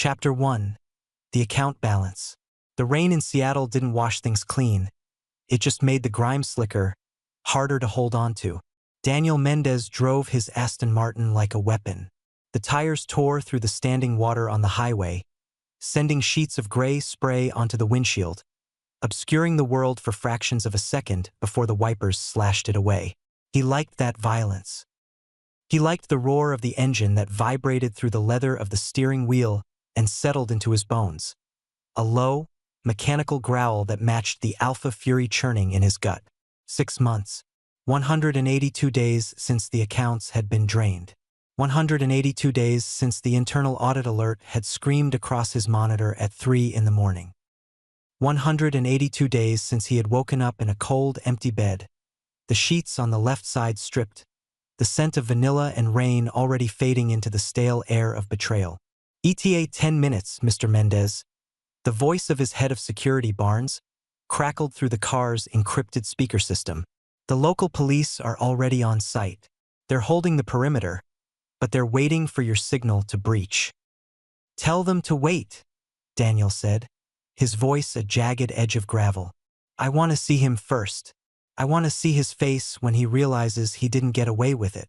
Chapter 1. The Account Balance. The rain in Seattle didn't wash things clean. It just made the grime slicker, harder to hold on to. Daniel Mendez drove his Aston Martin like a weapon. The tires tore through the standing water on the highway, sending sheets of gray spray onto the windshield, obscuring the world for fractions of a second before the wipers slashed it away. He liked that violence. He liked the roar of the engine that vibrated through the leather of the steering wheel and settled into his bones. A low, mechanical growl that matched the alpha fury churning in his gut. 6 months. 182 days since the accounts had been drained. 182 days since the internal audit alert had screamed across his monitor at 3 in the morning. 182 days since he had woken up in a cold, empty bed, the sheets on the left side stripped, the scent of vanilla and rain already fading into the stale air of betrayal. ETA 10 minutes, Mr. Mendez. The voice of his head of security, Barnes, crackled through the car's encrypted speaker system. The local police are already on site. They're holding the perimeter, but they're waiting for your signal to breach. Tell them to wait, Daniel said, his voice a jagged edge of gravel. I want to see him first. I want to see his face when he realizes he didn't get away with it.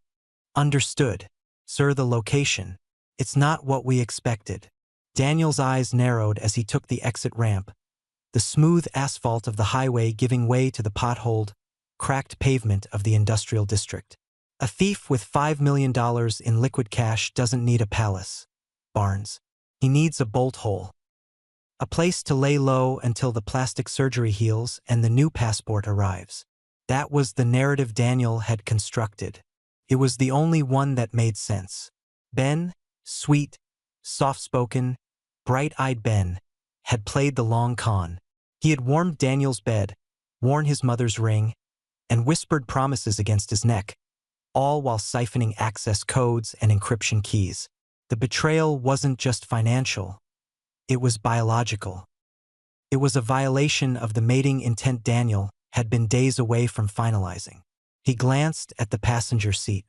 Understood. Sir, the location. It's not what we expected. Daniel's eyes narrowed as he took the exit ramp, the smooth asphalt of the highway giving way to the potholed, cracked pavement of the industrial district. A thief with $5 million in liquid cash doesn't need a palace, Barnes. He needs a bolt hole. A place to lay low until the plastic surgery heals and the new passport arrives. That was the narrative Daniel had constructed. It was the only one that made sense. Ben, sweet, soft-spoken, bright-eyed Ben, had played the long con. He had warmed Daniel's bed, worn his mother's ring, and whispered promises against his neck, all while siphoning access codes and encryption keys. The betrayal wasn't just financial. It was biological. It was a violation of the mating intent Daniel had been days away from finalizing. He glanced at the passenger seat.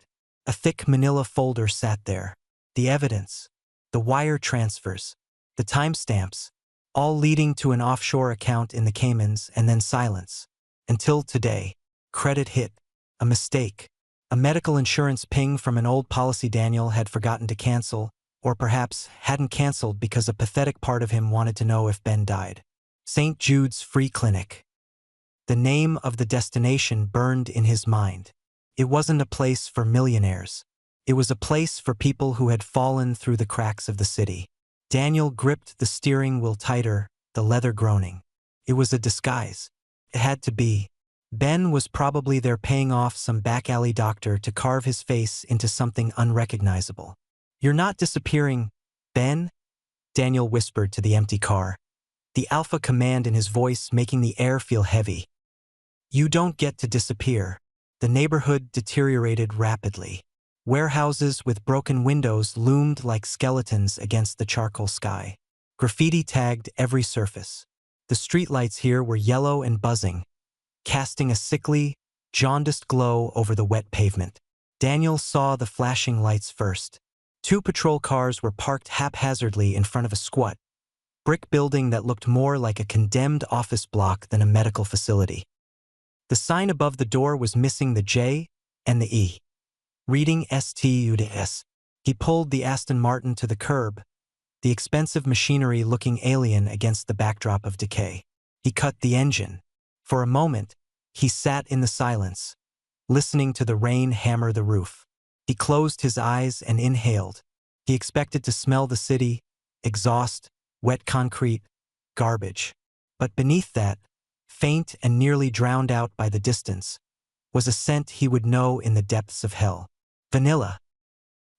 A thick manila folder sat there. The evidence, the wire transfers, the timestamps, all leading to an offshore account in the Caymans and then silence. Until today, credit hit, a mistake, a medical insurance ping from an old policy Daniel had forgotten to cancel, or perhaps hadn't canceled because a pathetic part of him wanted to know if Ben died. St. Jude's Free Clinic. The name of the destination burned in his mind. It wasn't a place for millionaires. It was a place for people who had fallen through the cracks of the city. Daniel gripped the steering wheel tighter, the leather groaning. It was a disguise. It had to be. Ben was probably there paying off some back-alley doctor to carve his face into something unrecognizable. You're not disappearing, Ben? Daniel whispered to the empty car, the alpha command in his voice making the air feel heavy. You don't get to disappear. The neighborhood deteriorated rapidly. Warehouses with broken windows loomed like skeletons against the charcoal sky. Graffiti tagged every surface. The streetlights here were yellow and buzzing, casting a sickly, jaundiced glow over the wet pavement. Daniel saw the flashing lights first. 2 patrol cars were parked haphazardly in front of a squat, brick building that looked more like a condemned office block than a medical facility. The sign above the door was missing the J and the E. Reading STUDS. He pulled the Aston Martin to the curb, the expensive machinery looking alien against the backdrop of decay. He cut the engine. For a moment, he sat in the silence, listening to the rain hammer the roof. He closed his eyes and inhaled. He expected to smell the city, exhaust, wet concrete, garbage. But beneath that, faint and nearly drowned out by the distance, was a scent he would know in the depths of hell. Vanilla.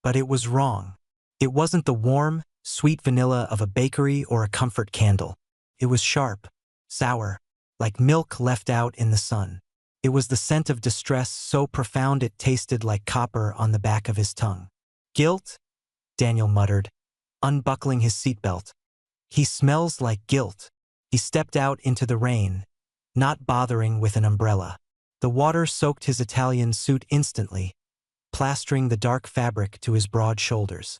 But it was wrong. It wasn't the warm, sweet vanilla of a bakery or a comfort candle. It was sharp, sour, like milk left out in the sun. It was the scent of distress so profound it tasted like copper on the back of his tongue. Guilt? Daniel muttered, unbuckling his seatbelt. He smells like guilt. He stepped out into the rain, not bothering with an umbrella. The water soaked his Italian suit instantly, plastering the dark fabric to his broad shoulders.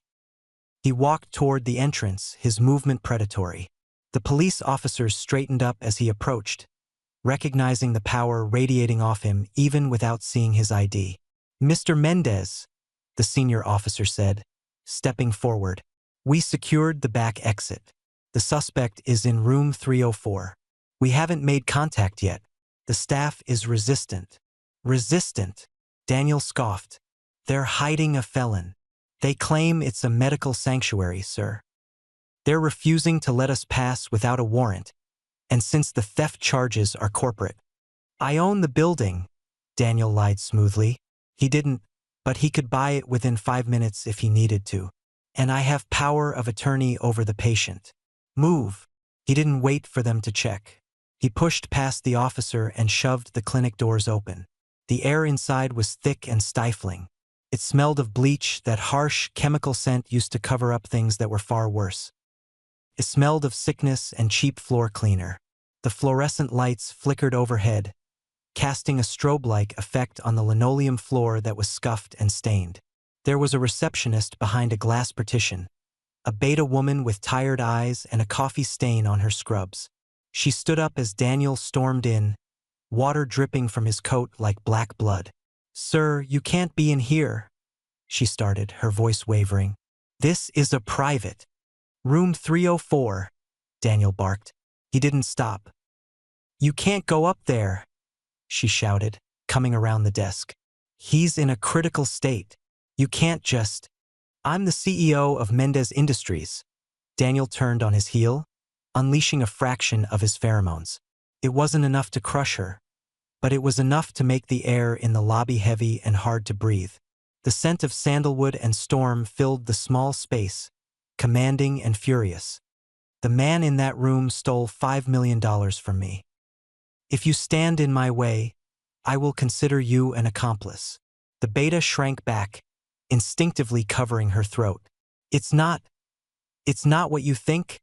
He walked toward the entrance, his movement predatory. The police officers straightened up as he approached, recognizing the power radiating off him even without seeing his ID. "Mr. Mendez," the senior officer said, stepping forward. "We secured the back exit. The suspect is in room 304. We haven't made contact yet. The staff is resistant." "Resistant?" Daniel scoffed. "They're hiding a felon. They claim it's a medical sanctuary, sir. They're refusing to let us pass without a warrant, and since the theft charges are corporate." "I own the building," Daniel lied smoothly. He didn't, but he could buy it within 5 minutes if he needed to. "And I have power of attorney over the patient. Move." He didn't wait for them to check. He pushed past the officer and shoved the clinic doors open. The air inside was thick and stifling. It smelled of bleach, that harsh chemical scent used to cover up things that were far worse. It smelled of sickness and cheap floor cleaner. The fluorescent lights flickered overhead, casting a strobe-like effect on the linoleum floor that was scuffed and stained. There was a receptionist behind a glass partition, a beta woman with tired eyes and a coffee stain on her scrubs. She stood up as Daniel stormed in, water dripping from his coat like black blood. "Sir, you can't be in here," she started, her voice wavering. "This is a private." "Room 304, Daniel barked. He didn't stop. "You can't go up there," she shouted, coming around the desk. "He's in a critical state. You can't just—" "I'm the CEO of Mendez Industries." Daniel turned on his heel, unleashing a fraction of his pheromones. It wasn't enough to crush her, but it was enough to make the air in the lobby heavy and hard to breathe. The scent of sandalwood and storm filled the small space, commanding and furious. "The man in that room stole $5 million from me. If you stand in my way, I will consider you an accomplice." The beta shrank back, instinctively covering her throat. It's not what you think,"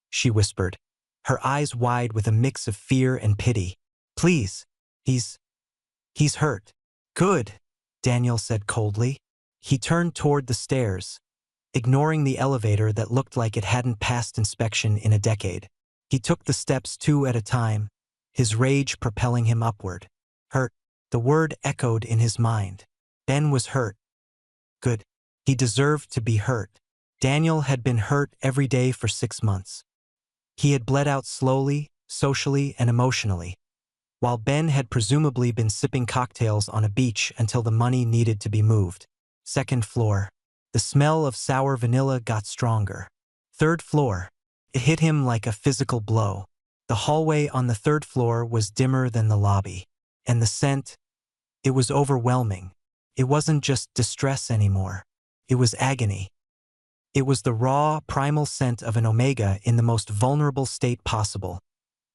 she whispered, her eyes wide with a mix of fear and pity. "Please, he's hurt." "Good," Daniel said coldly. He turned toward the stairs, ignoring the elevator that looked like it hadn't passed inspection in a decade. He took the steps 2 at a time, his rage propelling him upward. "Hurt." The word echoed in his mind. Ben was hurt. Good. He deserved to be hurt. Daniel had been hurt every day for 6 months. He had bled out slowly, socially, and emotionally, while Ben had presumably been sipping cocktails on a beach until the money needed to be moved. 2nd floor. The smell of sour vanilla got stronger. 3rd floor. It hit him like a physical blow. The hallway on the 3rd floor was dimmer than the lobby. And the scent, it was overwhelming. It wasn't just distress anymore. It was agony. It was the raw, primal scent of an omega in the most vulnerable state possible,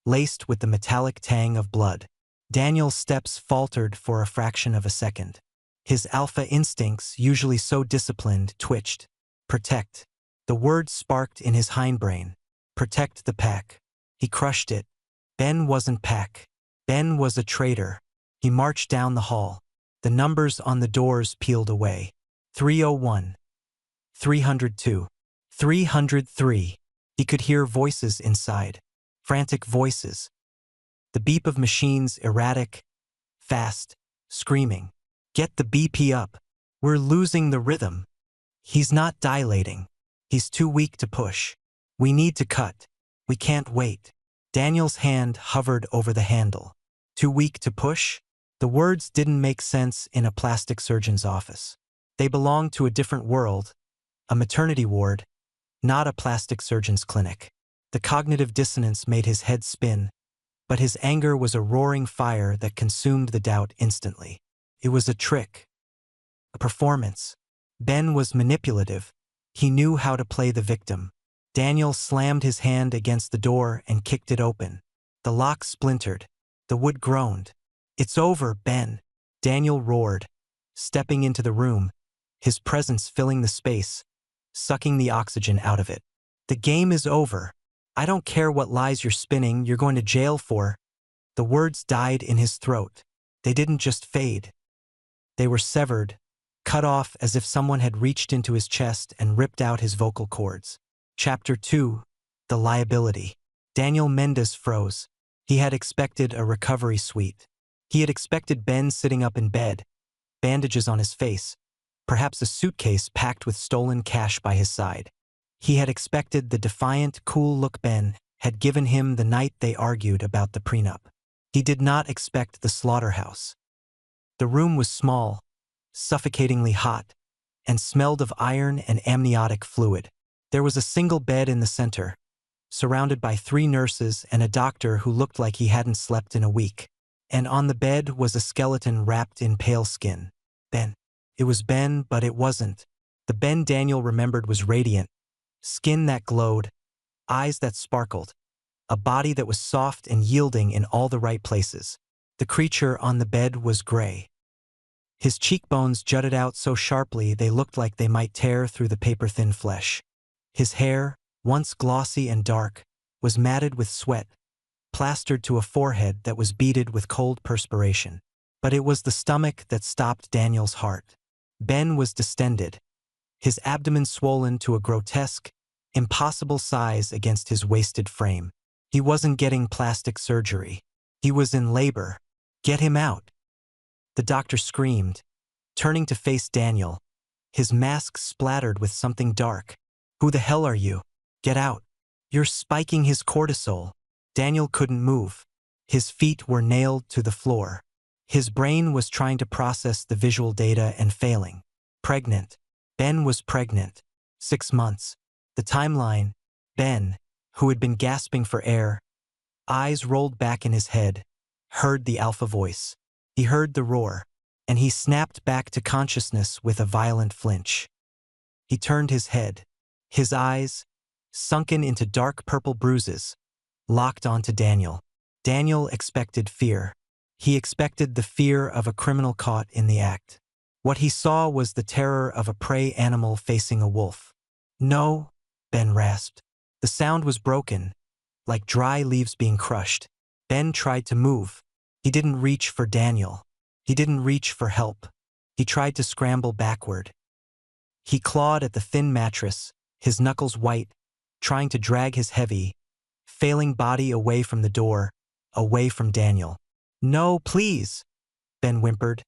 laced with the metallic tang of blood. Daniel's steps faltered for a fraction of a second. His alpha instincts, usually so disciplined, twitched. Protect. The word sparked in his hindbrain. Protect the pack. He crushed it. Ben wasn't pack. Ben was a traitor. He marched down the hall. The numbers on the doors peeled away. 301. 302. 303. He could hear voices inside. Frantic voices. The beep of machines erratic, fast, screaming. "Get the BP up. We're losing the rhythm. He's not dilating. He's too weak to push. We need to cut. We can't wait." Daniel's hand hovered over the handle. Too weak to push? The words didn't make sense in a plastic surgeon's office. They belonged to a different world, a maternity ward, not a plastic surgeon's clinic. The cognitive dissonance made his head spin, but his anger was a roaring fire that consumed the doubt instantly. It was a trick, a performance. Ben was manipulative. He knew how to play the victim. Daniel slammed his hand against the door and kicked it open. The lock splintered. The wood groaned. "It's over, Ben," Daniel roared, stepping into the room, his presence filling the space, sucking the oxygen out of it. "The game is over. I don't care what lies you're spinning, you're going to jail for." The words died in his throat. They didn't just fade. They were severed, cut off as if someone had reached into his chest and ripped out his vocal cords. Chapter 2. The Liability. Daniel Mendez froze. He had expected a recovery suite. He had expected Ben sitting up in bed, bandages on his face, perhaps a suitcase packed with stolen cash by his side. He had expected the defiant, cool look Ben had given him the night they argued about the prenup. He did not expect the slaughterhouse. The room was small, suffocatingly hot, and smelled of iron and amniotic fluid. There was a single bed in the center, surrounded by 3 nurses and a doctor who looked like he hadn't slept in a week. And on the bed was a skeleton wrapped in pale skin. Ben. It was Ben, but it wasn't. The Ben Daniel remembered was radiant, skin that glowed, eyes that sparkled, a body that was soft and yielding in all the right places. The creature on the bed was gray. His cheekbones jutted out so sharply they looked like they might tear through the paper-thin flesh. His hair, once glossy and dark, was matted with sweat, plastered to a forehead that was beaded with cold perspiration. But it was the stomach that stopped Daniel's heart. Ben was distended, his abdomen swollen to a grotesque, impossible size against his wasted frame. He wasn't getting plastic surgery. He was in labor. Get him out. The doctor screamed, turning to face Daniel, his mask splattered with something dark. Who the hell are you? Get out. You're spiking his cortisol. Daniel couldn't move. His feet were nailed to the floor. His brain was trying to process the visual data and failing. Pregnant. Ben was pregnant. 6 months. The timeline. Ben, who had been gasping for air, eyes rolled back in his head, heard the alpha voice. He heard the roar, and he snapped back to consciousness with a violent flinch. He turned his head. His eyes, sunken into dark purple bruises, locked onto Daniel. Daniel expected fear. He expected the fear of a criminal caught in the act. What he saw was the terror of a prey animal facing a wolf. No, Ben rasped. The sound was broken, like dry leaves being crushed. Ben tried to move. He didn't reach for Daniel. He didn't reach for help. He tried to scramble backward. He clawed at the thin mattress, his knuckles white, trying to drag his heavy, failing body away from the door, away from Daniel. No, please, Ben whimpered,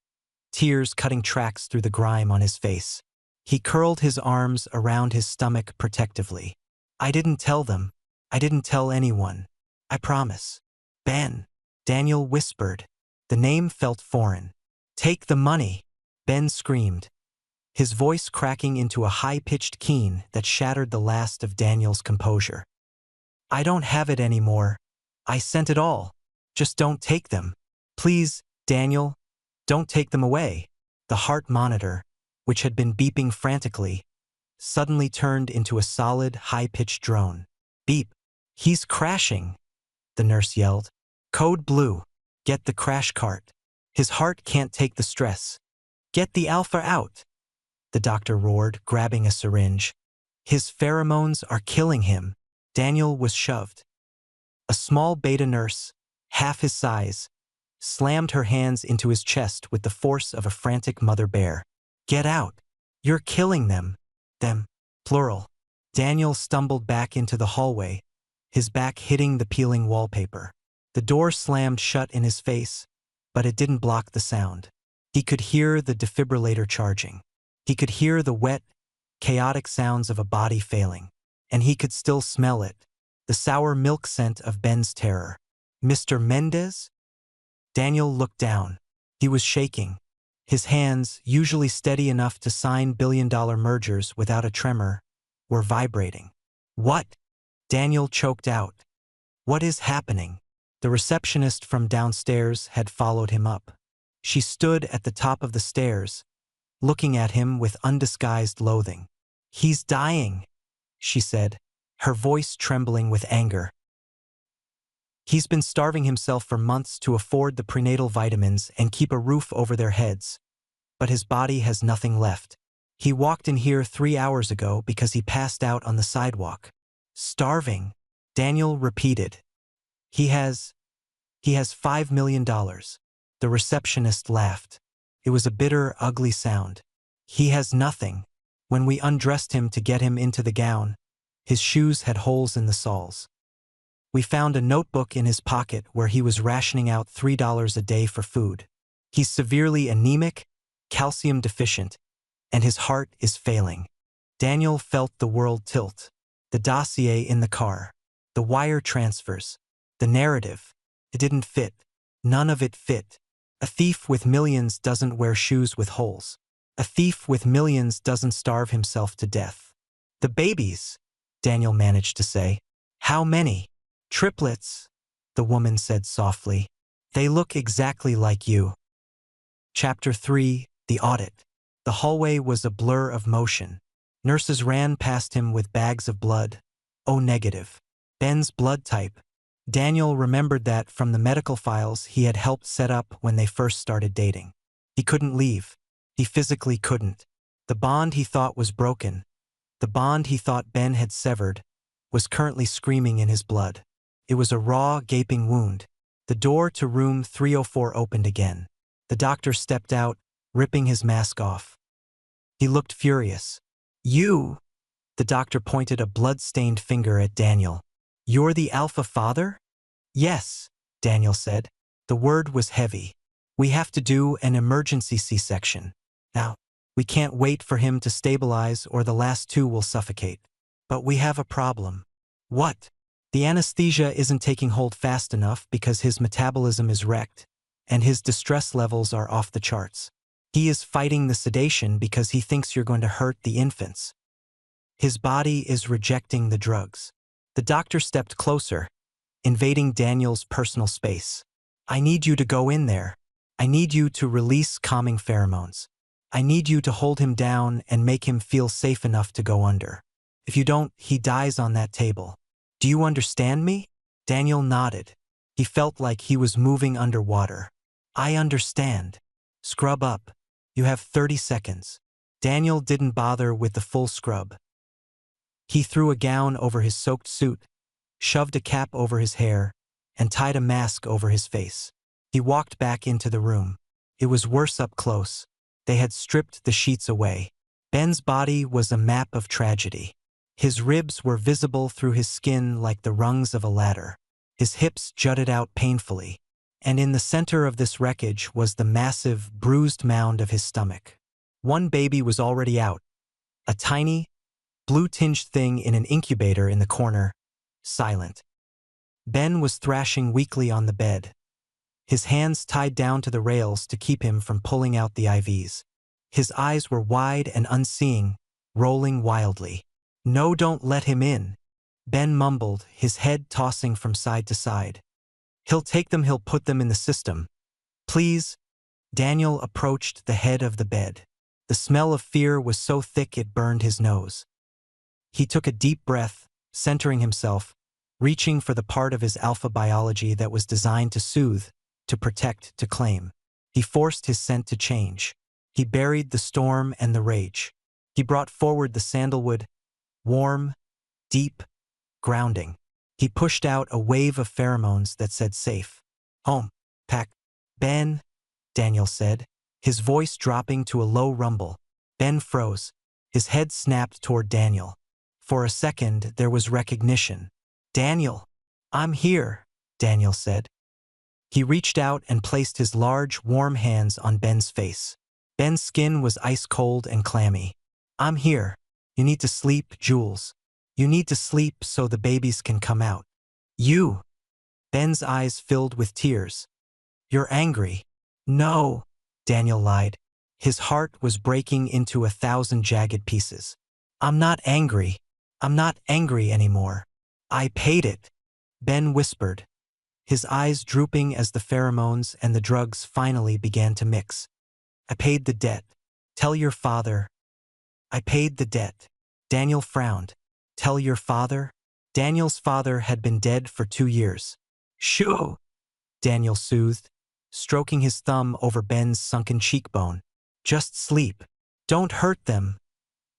tears cutting tracks through the grime on his face. He curled his arms around his stomach protectively. I didn't tell them. I didn't tell anyone. I promise. Ben, Daniel whispered. The name felt foreign. Take the money, Ben screamed, his voice cracking into a high-pitched keen that shattered the last of Daniel's composure. I don't have it anymore. I sent it all. Just don't take them. Please, Daniel, don't take them away. The heart monitor, which had been beeping frantically, suddenly turned into a solid, high-pitched drone. Beep. He's crashing, the nurse yelled. Code blue. Get the crash cart. His heart can't take the stress. Get the alpha out, the doctor roared, grabbing a syringe. His pheromones are killing him. Daniel was shoved. A small beta nurse, half his size, slammed her hands into his chest with the force of a frantic mother bear. Get out. You're killing them. Them. Plural. Daniel stumbled back into the hallway, his back hitting the peeling wallpaper. The door slammed shut in his face, but it didn't block the sound. He could hear the defibrillator charging. He could hear the wet, chaotic sounds of a body failing. And he could still smell it, the sour milk scent of Ben's terror. Mr. Mendez? Daniel looked down. He was shaking. His hands, usually steady enough to sign billion-dollar mergers without a tremor, were vibrating. What? Daniel choked out. What is happening? The receptionist from downstairs had followed him up. She stood at the top of the stairs, looking at him with undisguised loathing. He's dying, she said, her voice trembling with anger. He's been starving himself for months to afford the prenatal vitamins and keep a roof over their heads, but his body has nothing left. He walked in here 3 hours ago because he passed out on the sidewalk. Starving, Daniel repeated. He has $5 million. The receptionist laughed. It was a bitter, ugly sound. He has nothing. When we undressed him to get him into the gown, his shoes had holes in the soles. We found a notebook in his pocket where he was rationing out $3 a day for food. He's severely anemic, calcium deficient, and his heart is failing. Daniel felt the world tilt. The dossier in the car, the wire transfers, the narrative. It didn't fit. None of it fit. A thief with millions doesn't wear shoes with holes. A thief with millions doesn't starve himself to death. The babies, Daniel managed to say. How many? Triplets, the woman said softly. They look exactly like you. Chapter 3, The Audit. The hallway was a blur of motion. Nurses ran past him with bags of blood. O negative. Ben's blood type. Daniel remembered that from the medical files he had helped set up when they first started dating. He couldn't leave. He physically couldn't. The bond he thought was broken, the bond he thought Ben had severed, was currently screaming in his blood. It was a raw, gaping wound. The door to room 304 opened again. The doctor stepped out, ripping his mask off. He looked furious. You! The doctor pointed a blood-stained finger at Daniel. You're the alpha father? Yes, Daniel said. The word was heavy. We have to do an emergency C-section. Now, we can't wait for him to stabilize or the last two will suffocate. But we have a problem. What? The anesthesia isn't taking hold fast enough because his metabolism is wrecked, and his distress levels are off the charts. He is fighting the sedation because he thinks you're going to hurt the infants. His body is rejecting the drugs. The doctor stepped closer, invading Daniel's personal space. I need you to go in there. I need you to release calming pheromones. I need you to hold him down and make him feel safe enough to go under. If you don't, he dies on that table. Do you understand me? Daniel nodded. He felt like he was moving underwater. I understand. Scrub up. You have 30 seconds. Daniel didn't bother with the full scrub. He threw a gown over his soaked suit, shoved a cap over his hair, and tied a mask over his face. He walked back into the room. It was worse up close. They had stripped the sheets away. Ben's body was a map of tragedy. His ribs were visible through his skin like the rungs of a ladder. His hips jutted out painfully, and in the center of this wreckage was the massive, bruised mound of his stomach. One baby was already out, a tiny, blue-tinged thing in an incubator in the corner, silent. Ben was thrashing weakly on the bed, his hands tied down to the rails to keep him from pulling out the IVs. His eyes were wide and unseeing, rolling wildly. No, don't let him in, Ben mumbled, his head tossing from side to side. He'll take them, he'll put them in the system. Please. Daniel approached the head of the bed. The smell of fear was so thick it burned his nose. He took a deep breath, centering himself, reaching for the part of his alpha biology that was designed to soothe, to protect, to claim. He forced his scent to change. He buried the storm and the rage. He brought forward the sandalwood, warm, deep, grounding. He pushed out a wave of pheromones that said safe. Home. Pack. Ben, Daniel said, his voice dropping to a low rumble. Ben froze. His head snapped toward Daniel. For a second, there was recognition. Daniel. I'm here, Daniel said. He reached out and placed his large, warm hands on Ben's face. Ben's skin was ice cold and clammy. I'm here. You need to sleep, Jules. You need to sleep so the babies can come out. You. Ben's eyes filled with tears. You're angry. No, Daniel lied. His heart was breaking into 1,000 jagged pieces. I'm not angry. I'm not angry anymore. I paid it, Ben whispered, his eyes drooping as the pheromones and the drugs finally began to mix. I paid the debt. Tell your father. I paid the debt. Daniel frowned. Tell your father? Daniel's father had been dead for 2 years. Shoo! Daniel soothed, stroking his thumb over Ben's sunken cheekbone. Just sleep. Don't hurt them,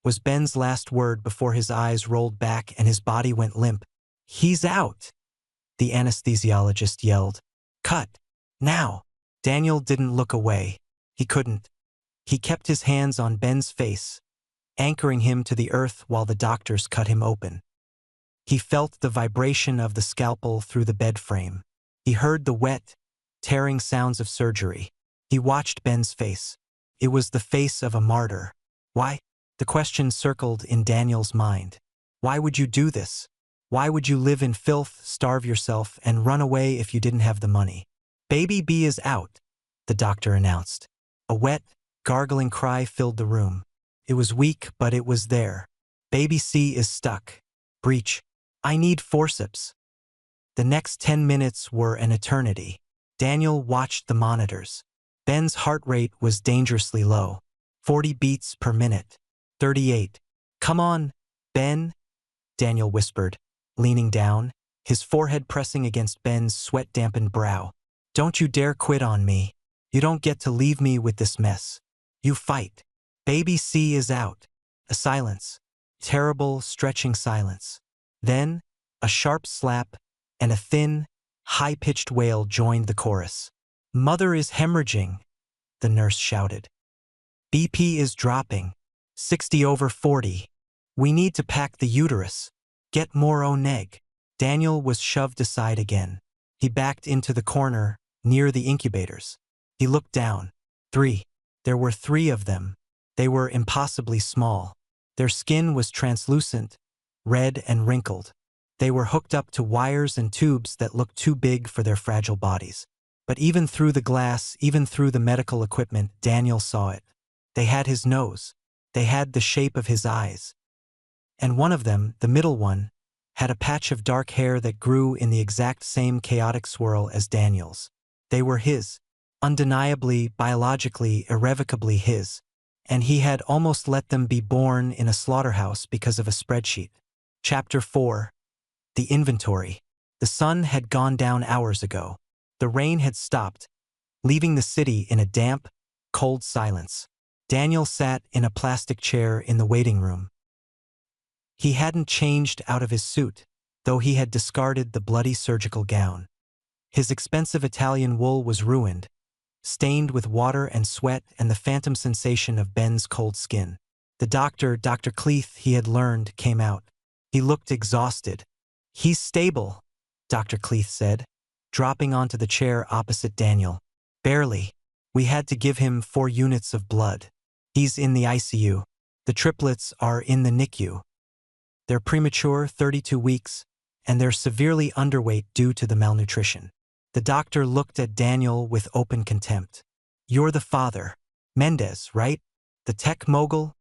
was Ben's last word before his eyes rolled back and his body went limp. He's out, the anesthesiologist yelled. Cut. Now. Daniel didn't look away. He couldn't. He kept his hands on Ben's face, anchoring him to the earth while the doctors cut him open. He felt the vibration of the scalpel through the bed frame. He heard the wet, tearing sounds of surgery. He watched Ben's face. It was the face of a martyr. Why? The question circled in Daniel's mind. Why would you do this? Why would you live in filth, starve yourself, and run away if you didn't have the money? Baby B is out, the doctor announced. A wet, gargling cry filled the room. It was weak, but it was there. Baby C is stuck. Breech. I need forceps. The next 10 minutes were an eternity. Daniel watched the monitors. Ben's heart rate was dangerously low. 40 beats per minute. 38. Come on, Ben, Daniel whispered, leaning down, his forehead pressing against Ben's sweat-dampened brow. Don't you dare quit on me. You don't get to leave me with this mess. You fight. Baby C is out. A silence. Terrible, stretching silence. Then, a sharp slap, and a thin, high-pitched wail joined the chorus. Mother is hemorrhaging, the nurse shouted. BP is dropping. 60/40. We need to pack the uterus. Get more oneg. Daniel was shoved aside again. He backed into the corner, near the incubators. He looked down. 3. There were 3 of them. They were impossibly small. Their skin was translucent, red and wrinkled. They were hooked up to wires and tubes that looked too big for their fragile bodies. But even through the glass, even through the medical equipment, Daniel saw it. They had his nose. They had the shape of his eyes. And one of them, the middle one, had a patch of dark hair that grew in the exact same chaotic swirl as Daniel's. They were his, undeniably, biologically, irrevocably his, and he had almost let them be born in a slaughterhouse because of a spreadsheet. Chapter 4. The inventory. The sun had gone down hours ago. The rain had stopped, leaving the city in a damp, cold silence. Daniel sat in a plastic chair in the waiting room. He hadn't changed out of his suit, though he had discarded the bloody surgical gown. His expensive Italian wool was ruined, stained with water and sweat and the phantom sensation of Ben's cold skin. The doctor, Dr. Cleeth, he had learned, came out. He looked exhausted. He's stable, Dr. Cleeth said, dropping onto the chair opposite Daniel. Barely. We had to give him 4 units of blood. He's in the ICU. The triplets are in the NICU. They're premature, 32 weeks, and they're severely underweight due to the malnutrition. The doctor looked at Daniel with open contempt. You're the father. Mendez, right? The tech mogul?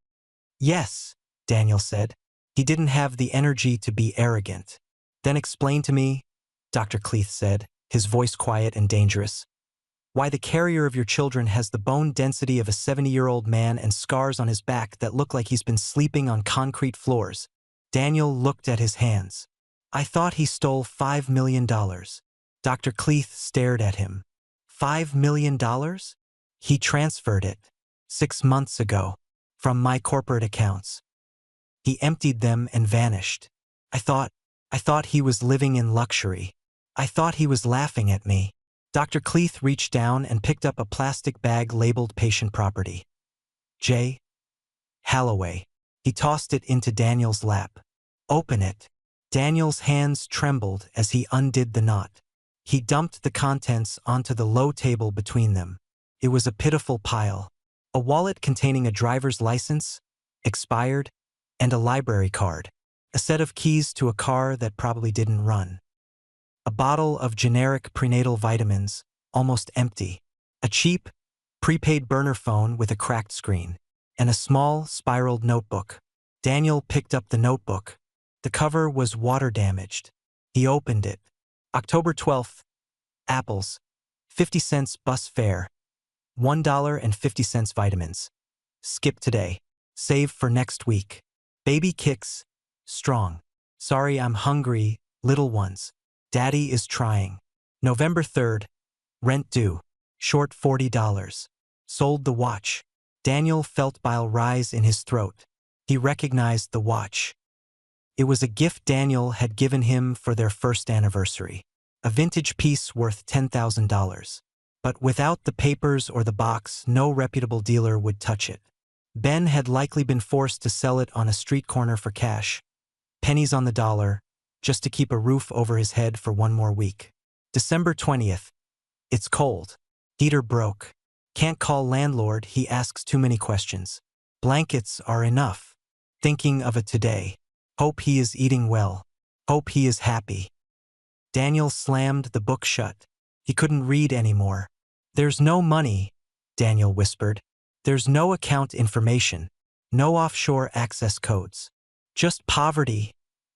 Yes, Daniel said. He didn't have the energy to be arrogant. Then explain to me, Dr. Cleeth said, his voice quiet and dangerous, why the carrier of your children has the bone density of a 70-year-old man and scars on his back that look like he's been sleeping on concrete floors. Daniel looked at his hands. I thought he stole $5 million. Dr. Cleeth stared at him. $5 million? He transferred it 6 months ago from my corporate accounts. He emptied them and vanished. I thought he was living in luxury. I thought he was laughing at me. Dr. Cleeth reached down and picked up a plastic bag labeled patient property. J. Halloway. He tossed it into Daniel's lap. Open it. Daniel's hands trembled as he undid the knot. He dumped the contents onto the low table between them. It was a pitiful pile. A wallet containing a driver's license, expired, and a library card. A set of keys to a car that probably didn't run. A bottle of generic prenatal vitamins, almost empty. A cheap, prepaid burner phone with a cracked screen. And a small, spiraled notebook. Daniel picked up the notebook. The cover was water-damaged. He opened it. October 12th. Apples. 50 cents bus fare. $1.50 vitamins. Skip today. Save for next week. Baby kicks. Strong. Sorry I'm hungry, little ones. Daddy is trying. November 3rd. Rent due. Short $40. Sold the watch. Daniel felt bile rise in his throat. He recognized the watch. It was a gift Daniel had given him for their first anniversary. A vintage piece worth $10,000. But without the papers or the box, no reputable dealer would touch it. Ben had likely been forced to sell it on a street corner for cash, pennies on the dollar, just to keep a roof over his head for one more week. December 20th. It's cold. Heater broke. Can't call landlord, he asks too many questions. Blankets are enough. Thinking of it today. Hope he is eating well. Hope he is happy. Daniel slammed the book shut. He couldn't read anymore. There's no money, Daniel whispered. There's no account information. No offshore access codes. Just poverty,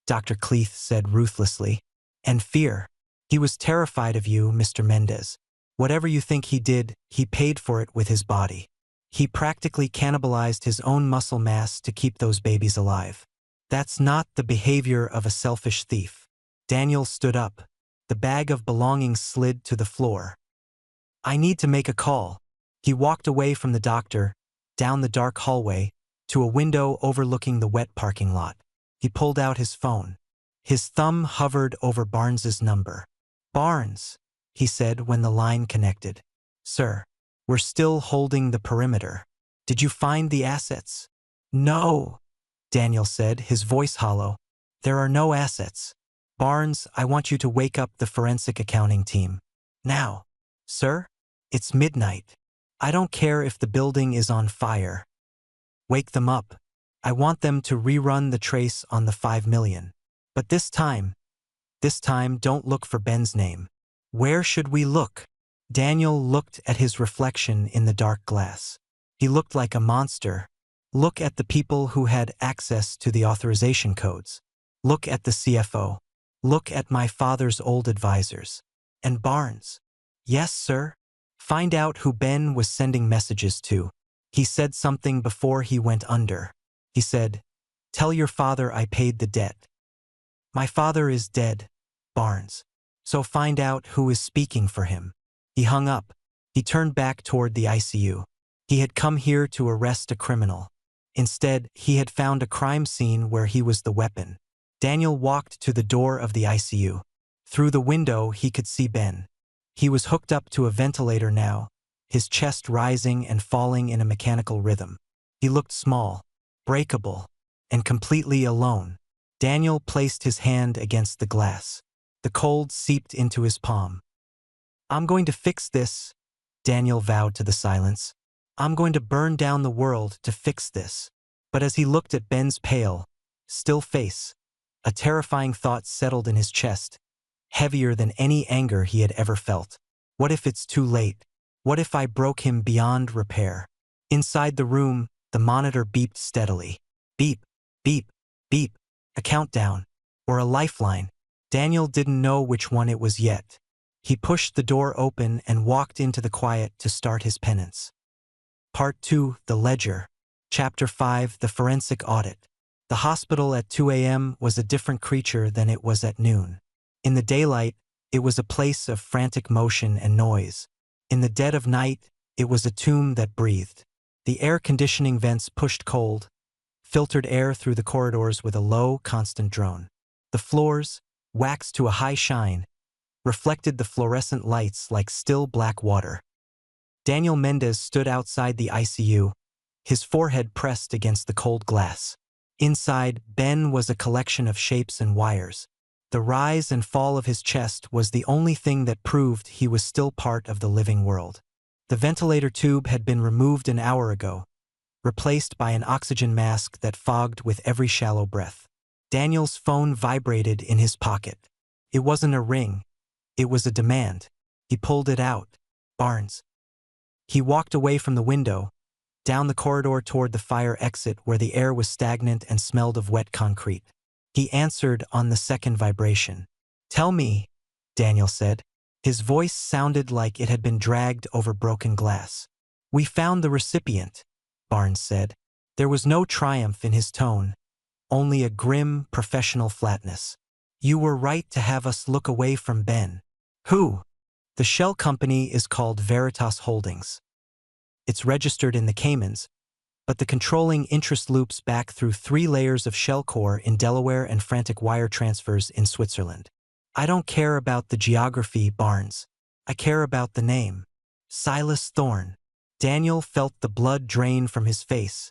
Dr. Cleeth said ruthlessly. And fear. He was terrified of you, Mr. Mendez. Whatever you think he did, he paid for it with his body. He practically cannibalized his own muscle mass to keep those babies alive. That's not the behavior of a selfish thief. Daniel stood up. The bag of belongings slid to the floor. I need to make a call. He walked away from the doctor, down the dark hallway, to a window overlooking the wet parking lot. He pulled out his phone. His thumb hovered over Barnes's number. Barnes, he said when the line connected. Sir, we're still holding the perimeter. Did you find the assets? No, Daniel said, his voice hollow. There are no assets. Barnes, I want you to wake up the forensic accounting team. Now. Sir? It's midnight. I don't care if the building is on fire. Wake them up. I want them to rerun the trace on the 5 million. But this time don't look for Ben's name. Where should we look? Daniel looked at his reflection in the dark glass. He looked like a monster. Look at the people who had access to the authorization codes. Look at the CFO. Look at my father's old advisors. And Barnes. Yes, sir. Find out who Ben was sending messages to. He said something before he went under. He said, tell your father I paid the debt. My father is dead, Barnes. So find out who is speaking for him. He hung up. He turned back toward the ICU. He had come here to arrest a criminal. Instead, he had found a crime scene where he was the weapon. Daniel walked to the door of the ICU. Through the window, he could see Ben. He was hooked up to a ventilator now, his chest rising and falling in a mechanical rhythm. He looked small, breakable, and completely alone. Daniel placed his hand against the glass. The cold seeped into his palm. I'm going to fix this, Daniel vowed to the silence. I'm going to burn down the world to fix this. But as he looked at Ben's pale, still face, a terrifying thought settled in his chest, heavier than any anger he had ever felt. What if it's too late? What if I broke him beyond repair? Inside the room, the monitor beeped steadily. Beep, beep, beep, a countdown, or a lifeline. Daniel didn't know which one it was yet. He pushed the door open and walked into the quiet to start his penance. Part 2, The Ledger. Chapter 5, The Forensic Audit. The hospital at 2 a.m. was a different creature than it was at noon. In the daylight, it was a place of frantic motion and noise. In the dead of night, it was a tomb that breathed. The air conditioning vents pushed cold, filtered air through the corridors with a low, constant drone. The floors, waxed to a high shine, reflected the fluorescent lights like still black water. Daniel Mendez stood outside the ICU, his forehead pressed against the cold glass. Inside, Ben was a collection of shapes and wires. The rise and fall of his chest was the only thing that proved he was still part of the living world. The ventilator tube had been removed an hour ago, replaced by an oxygen mask that fogged with every shallow breath. Daniel's phone vibrated in his pocket. It wasn't a ring. It was a demand. He pulled it out. Barnes. He walked away from the window, down the corridor toward the fire exit where the air was stagnant and smelled of wet concrete. He answered on the second vibration. Tell me, Daniel said. His voice sounded like it had been dragged over broken glass. We found the recipient, Barnes said. There was no triumph in his tone, only a grim, professional flatness. You were right to have us look away from Ben. Who? The shell company is called Veritas Holdings. It's registered in the Caymans, but the controlling interest loops back through 3 layers of shell core in Delaware and frantic wire transfers in Switzerland. I don't care about the geography, Barnes. I care about the name. Silas Thorne. Daniel felt the blood drain from his face,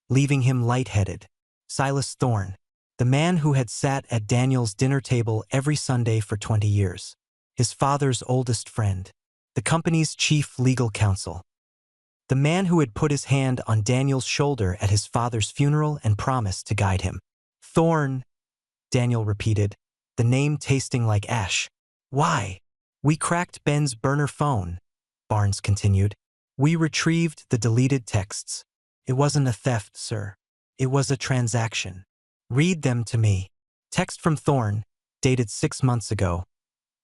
leaving him lightheaded. Silas Thorne, the man who had sat at Daniel's dinner table every Sunday for 20 years. His father's oldest friend. The company's chief legal counsel. The man who had put his hand on Daniel's shoulder at his father's funeral and promised to guide him. Thorne, Daniel repeated, the name tasting like ash. Why? We cracked Ben's burner phone, Barnes continued. We retrieved the deleted texts. It wasn't a theft, sir. It was a transaction. Read them to me. Text from Thorne, dated 6 months ago.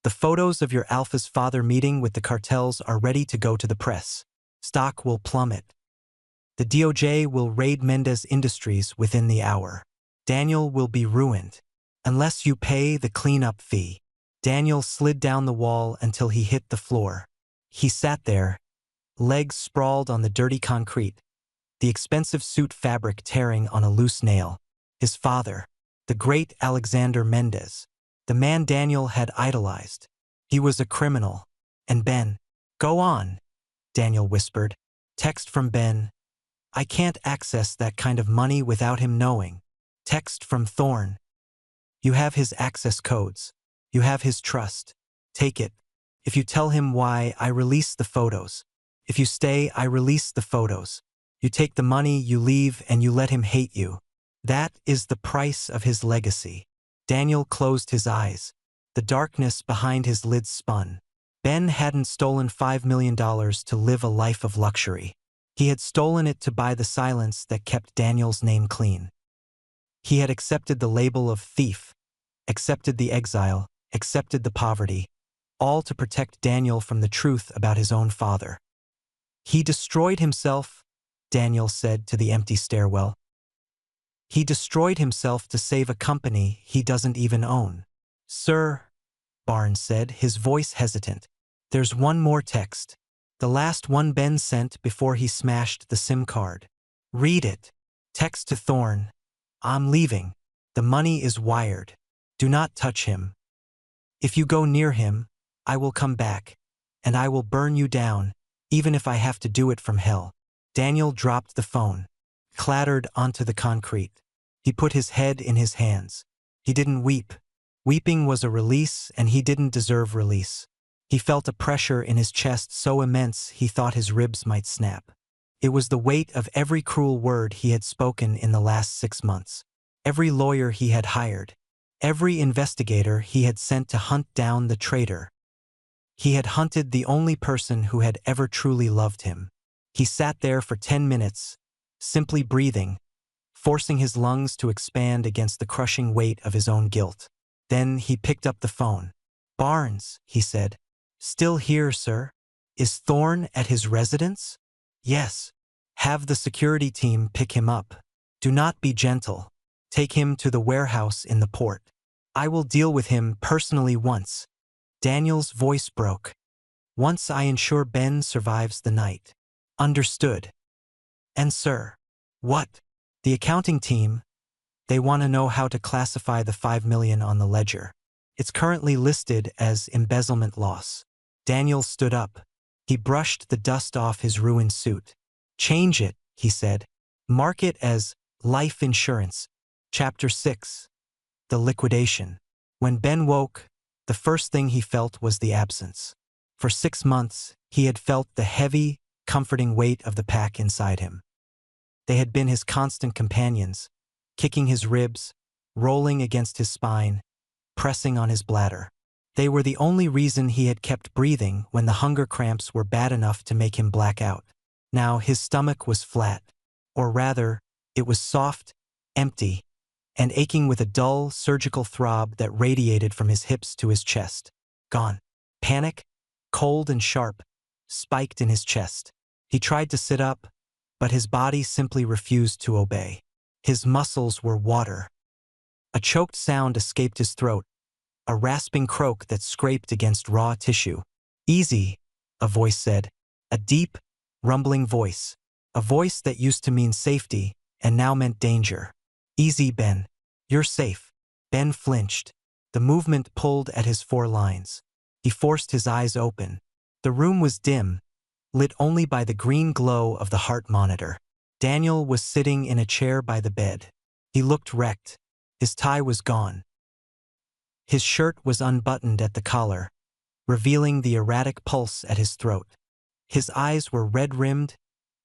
The photos of your Alpha's father meeting with the cartels are ready to go to the press. Stock will plummet. The DOJ will raid Mendez Industries within the hour. Daniel will be ruined. Unless you pay the cleanup fee. Daniel slid down the wall until he hit the floor. He sat there, legs sprawled on the dirty concrete, the expensive suit fabric tearing on a loose nail. His father, the great Alexander Mendez, the man Daniel had idolized. He was a criminal. And Ben, go on, Daniel whispered. Text from Ben. I can't access that kind of money without him knowing. Text from Thorne. You have his access codes. You have his trust. Take it. If you tell him why, I release the photos. If you stay, I release the photos. You take the money, you leave, and you let him hate you. That is the price of his legacy. Daniel closed his eyes. The darkness behind his lids spun. Ben hadn't stolen $5 million to live a life of luxury. He had stolen it to buy the silence that kept Daniel's name clean. He had accepted the label of thief, accepted the exile, accepted the poverty, all to protect Daniel from the truth about his own father. He destroyed himself, Daniel said to the empty stairwell. He destroyed himself to save a company he doesn't even own. Sir, Barnes said, his voice hesitant. There's one more text. The last one Ben sent before he smashed the SIM card. Read it. Text to Thorne. I'm leaving. The money is wired. Do not touch him. If you go near him, I will come back, and I will burn you down, even if I have to do it from hell. Daniel dropped the phone, clattered onto the concrete. He put his head in his hands. He didn't weep. Weeping was a release, and he didn't deserve release. He felt a pressure in his chest so immense he thought his ribs might snap. It was the weight of every cruel word he had spoken in the last 6 months. Every lawyer he had hired. Every investigator he had sent to hunt down the traitor. He had hunted the only person who had ever truly loved him. He sat there for 10 minutes, simply breathing, forcing his lungs to expand against the crushing weight of his own guilt. Then he picked up the phone. Barnes, he said. Still here, sir? Is Thorne at his residence? Yes. Have the security team pick him up. Do not be gentle. Take him to the warehouse in the port. I will deal with him personally once. Daniel's voice broke. Once I ensure Ben survives the night. Understood. And sir. What? The accounting team. They want to know how to classify the $5 million on the ledger. It's currently listed as embezzlement loss. Daniel stood up. He brushed the dust off his ruined suit. Change it, he said. Mark it as life insurance. Chapter 6. The liquidation. When Ben woke, the first thing he felt was the absence. For 6 months, he had felt the heavy, comforting weight of the pack inside him. They had been his constant companions, kicking his ribs, rolling against his spine, pressing on his bladder. They were the only reason he had kept breathing when the hunger cramps were bad enough to make him black out. Now his stomach was flat, or rather, it was soft, empty, and aching with a dull, surgical throb that radiated from his hips to his chest. Gone. Panic, cold and sharp, spiked in his chest. He tried to sit up, but his body simply refused to obey. His muscles were water. A choked sound escaped his throat, a rasping croak that scraped against raw tissue. Easy, a voice said. A deep, rumbling voice. A voice that used to mean safety and now meant danger. Easy, Ben. You're safe. Ben flinched. The movement pulled at his 4 lines. He forced his eyes open. The room was dim, lit only by the green glow of the heart monitor. Daniel was sitting in a chair by the bed. He looked wrecked. His tie was gone. His shirt was unbuttoned at the collar, revealing the erratic pulse at his throat. His eyes were red-rimmed,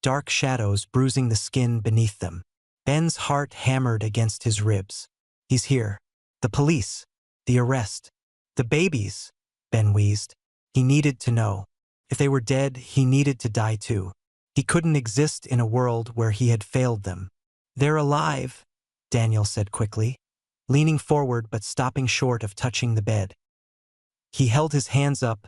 dark shadows bruising the skin beneath them. Ben's heart hammered against his ribs. He's here. The police. The arrest. The babies, Ben wheezed. He needed to know. If they were dead, he needed to die too. He couldn't exist in a world where he had failed them. They're alive, Daniel said quickly, leaning forward but stopping short of touching the bed. He held his hands up,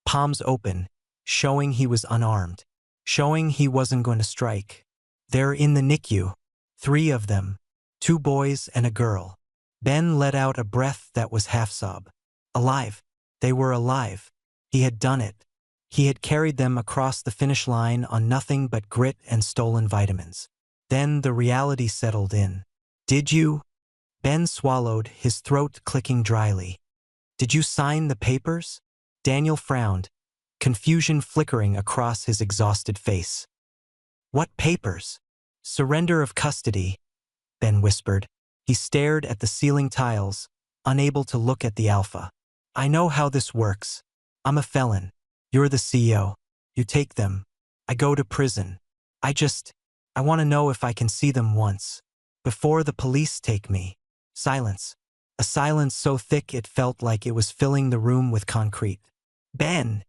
palms open, showing he was unarmed, showing he wasn't going to strike. They're in the NICU. 3 of them, 2 boys and a girl. Ben let out a breath that was half-sob. Alive. They were alive. He had done it. He had carried them across the finish line on nothing but grit and stolen vitamins. Then the reality settled in. Did you? Ben swallowed, his throat clicking dryly. Did you sign the papers? Daniel frowned, confusion flickering across his exhausted face. What papers? Surrender of custody, Ben whispered. He stared at the ceiling tiles, unable to look at the alpha. I know how this works. I'm a felon. You're the CEO. You take them. I go to prison. I want to know if I can see them once. Before the police take me. Silence. A silence so thick it felt like it was filling the room with concrete. Ben,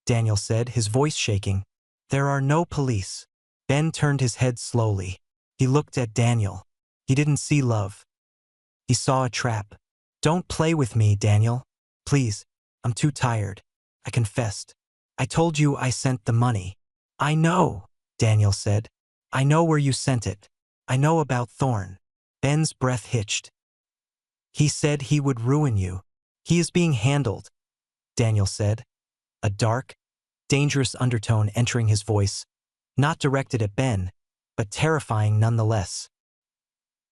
Daniel said, his voice shaking. There are no police. Ben turned his head slowly. He looked at Daniel. He didn't see love. He saw a trap. Don't play with me, Daniel. Please. I'm too tired. I confessed. I told you I sent the money. I know, Daniel said. I know where you sent it. I know about Thorn. Ben's breath hitched. He said he would ruin you. He is being handled, Daniel said, a dark, dangerous undertone entering his voice, not directed at Ben, but terrifying nonetheless.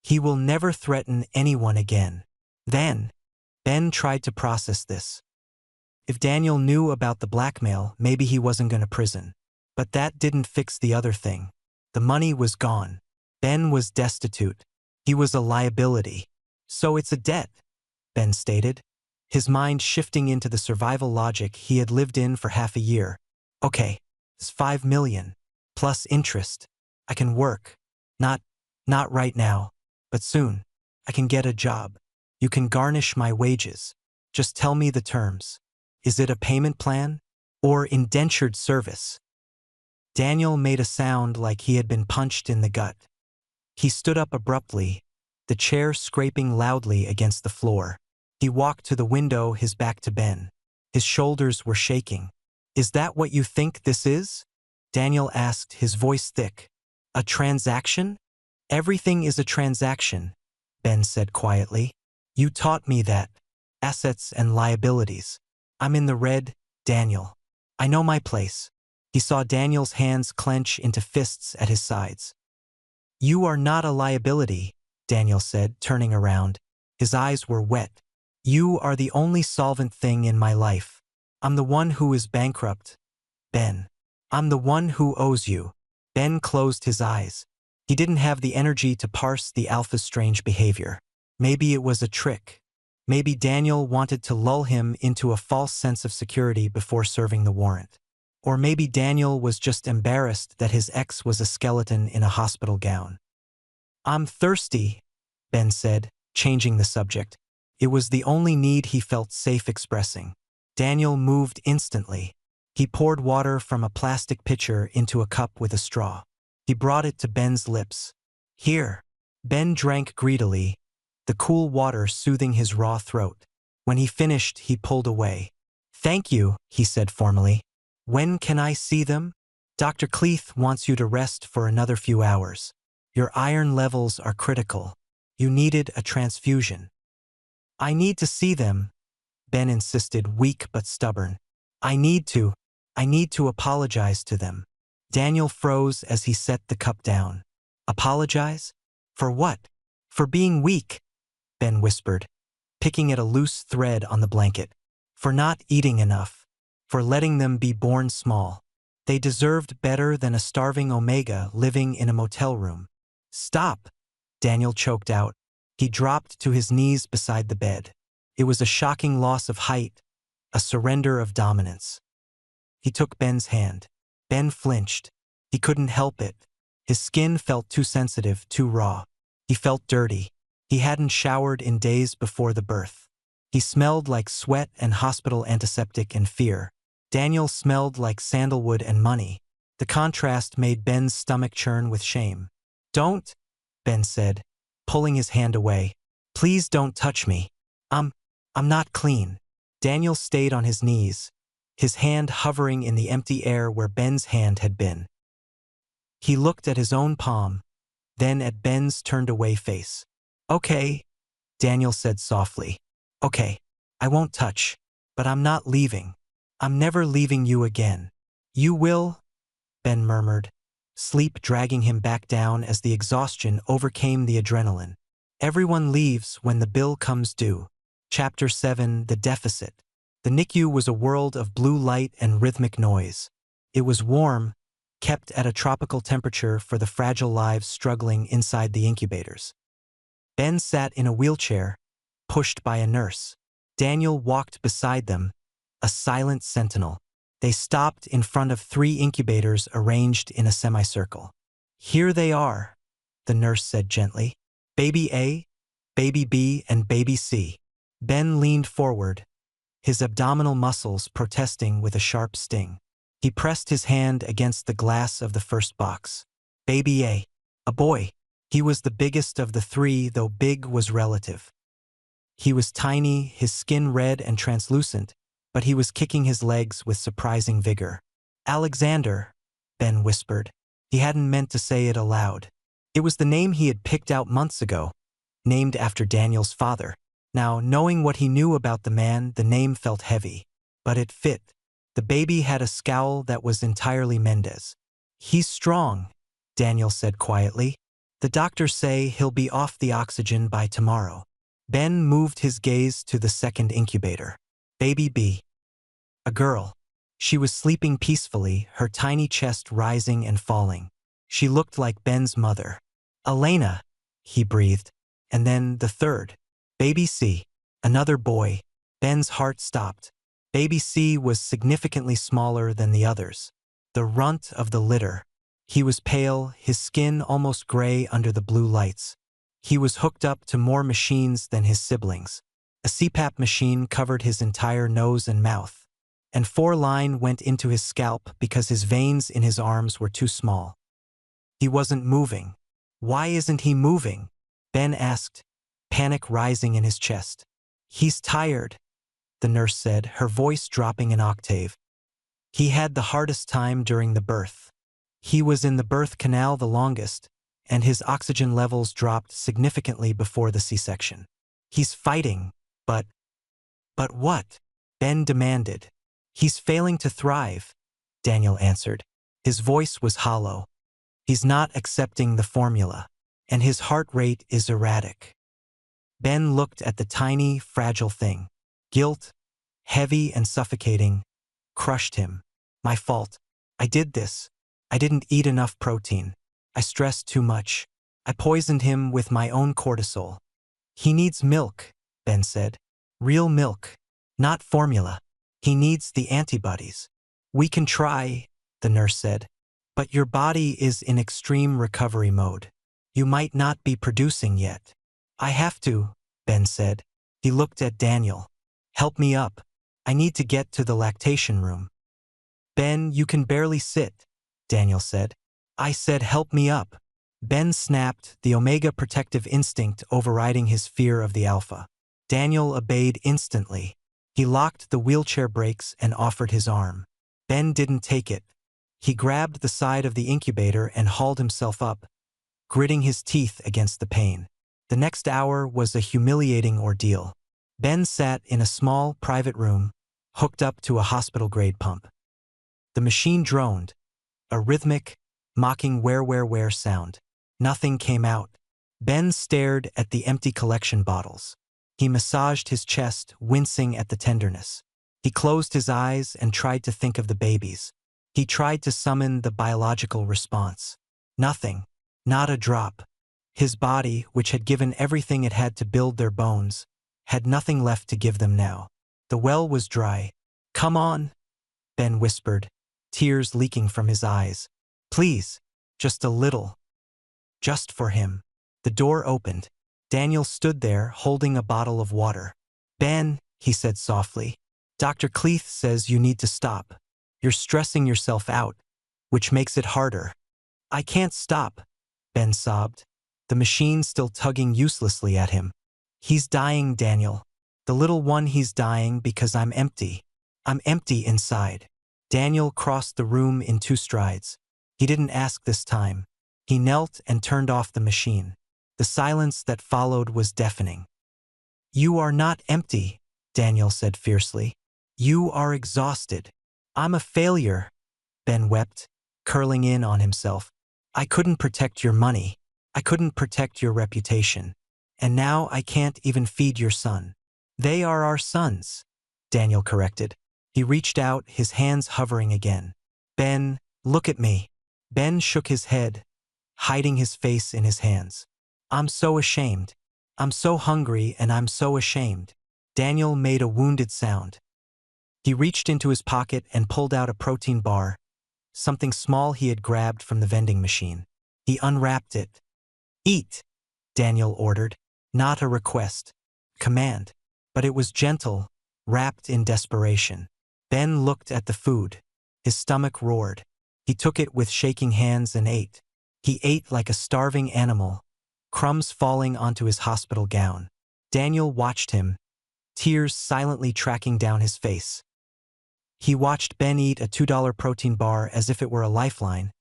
He will never threaten anyone again. Then, Ben tried to process this. If Daniel knew about the blackmail, maybe he wasn't going to prison. But that didn't fix the other thing. The money was gone. Ben was destitute. He was a liability. So it's a debt, Ben stated, his mind shifting into the survival logic he had lived in for half a year. Okay, it's $5 million, plus interest. I can work. Not right now, but soon. I can get a job. You can garnish my wages. Just tell me the terms. Is it a payment plan? Or indentured service? Daniel made a sound like he had been punched in the gut. He stood up abruptly, the chair scraping loudly against the floor. He walked to the window, his back to Ben. His shoulders were shaking. Is that what you think this is? Daniel asked, his voice thick. A transaction? Everything is a transaction, Ben said quietly. You taught me that. Assets and liabilities. I'm in the red, Daniel. I know my place. He saw Daniel's hands clench into fists at his sides. You are not a liability, Daniel said, turning around. His eyes were wet. You are the only solvent thing in my life. I'm the one who is bankrupt, Ben. I'm the one who owes you. Ben closed his eyes. He didn't have the energy to parse the alpha's strange behavior. Maybe it was a trick. Maybe Daniel wanted to lull him into a false sense of security before serving the warrant. Or maybe Daniel was just embarrassed that his ex was a skeleton in a hospital gown. I'm thirsty, Ben said, changing the subject. It was the only need he felt safe expressing. Daniel moved instantly. He poured water from a plastic pitcher into a cup with a straw. He brought it to Ben's lips. Here. Ben drank greedily, the cool water soothing his raw throat. When he finished, he pulled away. Thank you, he said formally. When can I see them? Dr. Cleeth wants you to rest for another few hours. Your iron levels are critical. You needed a transfusion. I need to see them, Ben insisted, weak but stubborn. I need to apologize to them. Daniel froze as he set the cup down. Apologize? For what? For being weak, Ben whispered, picking at a loose thread on the blanket. For not eating enough. For letting them be born small. They deserved better than a starving Omega living in a motel room. Stop, Daniel choked out. He dropped to his knees beside the bed. It was a shocking loss of height, a surrender of dominance. He took Ben's hand. Ben flinched. He couldn't help it. His skin felt too sensitive, too raw. He felt dirty. He hadn't showered in days before the birth. He smelled like sweat and hospital antiseptic and fear. Daniel smelled like sandalwood and money. The contrast made Ben's stomach churn with shame. Don't, Ben said, pulling his hand away. Please don't touch me. I'm not clean. Daniel stayed on his knees, his hand hovering in the empty air where Ben's hand had been. He looked at his own palm, then at Ben's turned-away face. Okay, Daniel said softly. Okay, I won't touch, but I'm not leaving. I'm never leaving you again. You will, Ben murmured, sleep dragging him back down as the exhaustion overcame the adrenaline. Everyone leaves when the bill comes due. Chapter 7, The Deficit. The NICU was a world of blue light and rhythmic noise. It was warm, kept at a tropical temperature for the fragile lives struggling inside the incubators. Ben sat in a wheelchair, pushed by a nurse. Daniel walked beside them, a silent sentinel. They stopped in front of 3 incubators arranged in a semicircle. Here they are, the nurse said gently. Baby A, Baby B, and Baby C. Ben leaned forward, his abdominal muscles protesting with a sharp sting. He pressed his hand against the glass of the first box. Baby a boy. He was the biggest of the 3, though big was relative. He was tiny, his skin red and translucent, but he was kicking his legs with surprising vigor. Alexander, Ben whispered. He hadn't meant to say it aloud. It was the name he had picked out months ago, named after Daniel's father. Now, knowing what he knew about the man, the name felt heavy. But it fit. The baby had a scowl that was entirely Mendez. He's strong, Daniel said quietly. The doctors say he'll be off the oxygen by tomorrow. Ben moved his gaze to the second incubator. Baby B. A girl. She was sleeping peacefully, her tiny chest rising and falling. She looked like Ben's mother. Elena, he breathed. And then the third. Baby C. Another boy. Ben's heart stopped. Baby C was significantly smaller than the others. The runt of the litter. He was pale, his skin almost gray under the blue lights. He was hooked up to more machines than his siblings. A CPAP machine covered his entire nose and mouth, and 4-line went into his scalp because his veins in his arms were too small. He wasn't moving. Why isn't he moving? Ben asked, panic rising in his chest. He's tired, the nurse said, her voice dropping an octave. He had the hardest time during the birth. He was in the birth canal the longest, and his oxygen levels dropped significantly before the C-section. He's fighting, but what? Ben demanded. He's failing to thrive, Daniel answered. His voice was hollow. He's not accepting the formula, and his heart rate is erratic. Ben looked at the tiny, fragile thing. Guilt, heavy and suffocating, crushed him. My fault. I did this. I didn't eat enough protein. I stressed too much. I poisoned him with my own cortisol. He needs milk, Ben said. Real milk, not formula. He needs the antibodies. We can try, the nurse said. But your body is in extreme recovery mode. You might not be producing yet. I have to, Ben said. He looked at Daniel. Help me up. I need to get to the lactation room. Ben, you can barely sit, Daniel said. I said help me up. Ben snapped, the Omega protective instinct overriding his fear of the Alpha. Daniel obeyed instantly. He locked the wheelchair brakes and offered his arm. Ben didn't take it. He grabbed the side of the incubator and hauled himself up, gritting his teeth against the pain. The next hour was a humiliating ordeal. Ben sat in a small, private room, hooked up to a hospital-grade pump. The machine droned, a rhythmic, mocking where sound. Nothing came out. Ben stared at the empty collection bottles. He massaged his chest, wincing at the tenderness. He closed his eyes and tried to think of the babies. He tried to summon the biological response. Nothing. Not a drop. His body, which had given everything it had to build their bones, had nothing left to give them now. The well was dry. "Come on," Ben whispered, tears leaking from his eyes. "Please, just a little. Just for him." The door opened. Daniel stood there, holding a bottle of water. "Ben," he said softly, "Dr. Cleeth says you need to stop. You're stressing yourself out, which makes it harder." "I can't stop," Ben sobbed, the machine still tugging uselessly at him. "He's dying, Daniel. The little one, he's dying because I'm empty. I'm empty inside." Daniel crossed the room in 2 strides. He didn't ask this time. He knelt and turned off the machine. The silence that followed was deafening. "You are not empty," Daniel said fiercely. "You are exhausted." "I'm a failure," Ben wept, curling in on himself. "I couldn't protect your money. I couldn't protect your reputation. And now I can't even feed your son." "They are our sons," Daniel corrected. He reached out, his hands hovering again. "Ben, look at me." Ben shook his head, hiding his face in his hands. "I'm so ashamed. I'm so hungry and I'm so ashamed." Daniel made a wounded sound. He reached into his pocket and pulled out a protein bar, something small he had grabbed from the vending machine. He unwrapped it. "Eat," Daniel ordered. Not a request. Command. But it was gentle, wrapped in desperation. Ben looked at the food. His stomach roared. He took it with shaking hands and ate. He ate like a starving animal, crumbs falling onto his hospital gown. Daniel watched him, tears silently tracking down his face. He watched Ben eat a $2 protein bar as if it were a lifeline,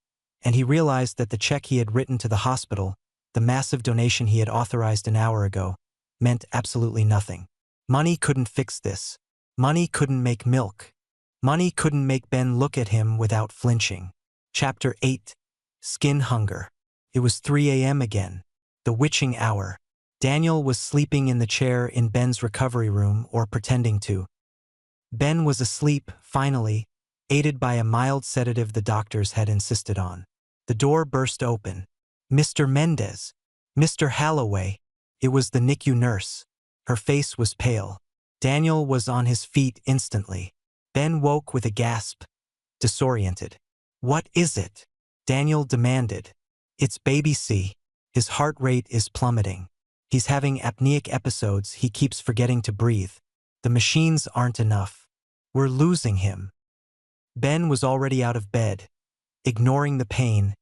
and he realized that the check he had written to the hospital, the massive donation he had authorized an hour ago, meant absolutely nothing. Money couldn't fix this. Money couldn't make milk. Money couldn't make Ben look at him without flinching. Chapter 8. Skin Hunger. It was 3 a.m. again. The witching hour. Daniel was sleeping in the chair in Ben's recovery room, or pretending to. Ben was asleep, finally, aided by a mild sedative the doctors had insisted on. The door burst open. "Mr. Mendez. Mr. Halloway." It was the NICU nurse. Her face was pale. Daniel was on his feet instantly. Ben woke with a gasp, disoriented. "What is it?" Daniel demanded. "It's baby C. His heart rate is plummeting. He's having apneic episodes, he keeps forgetting to breathe. The machines aren't enough. We're losing him." Ben was already out of bed, ignoring the pain,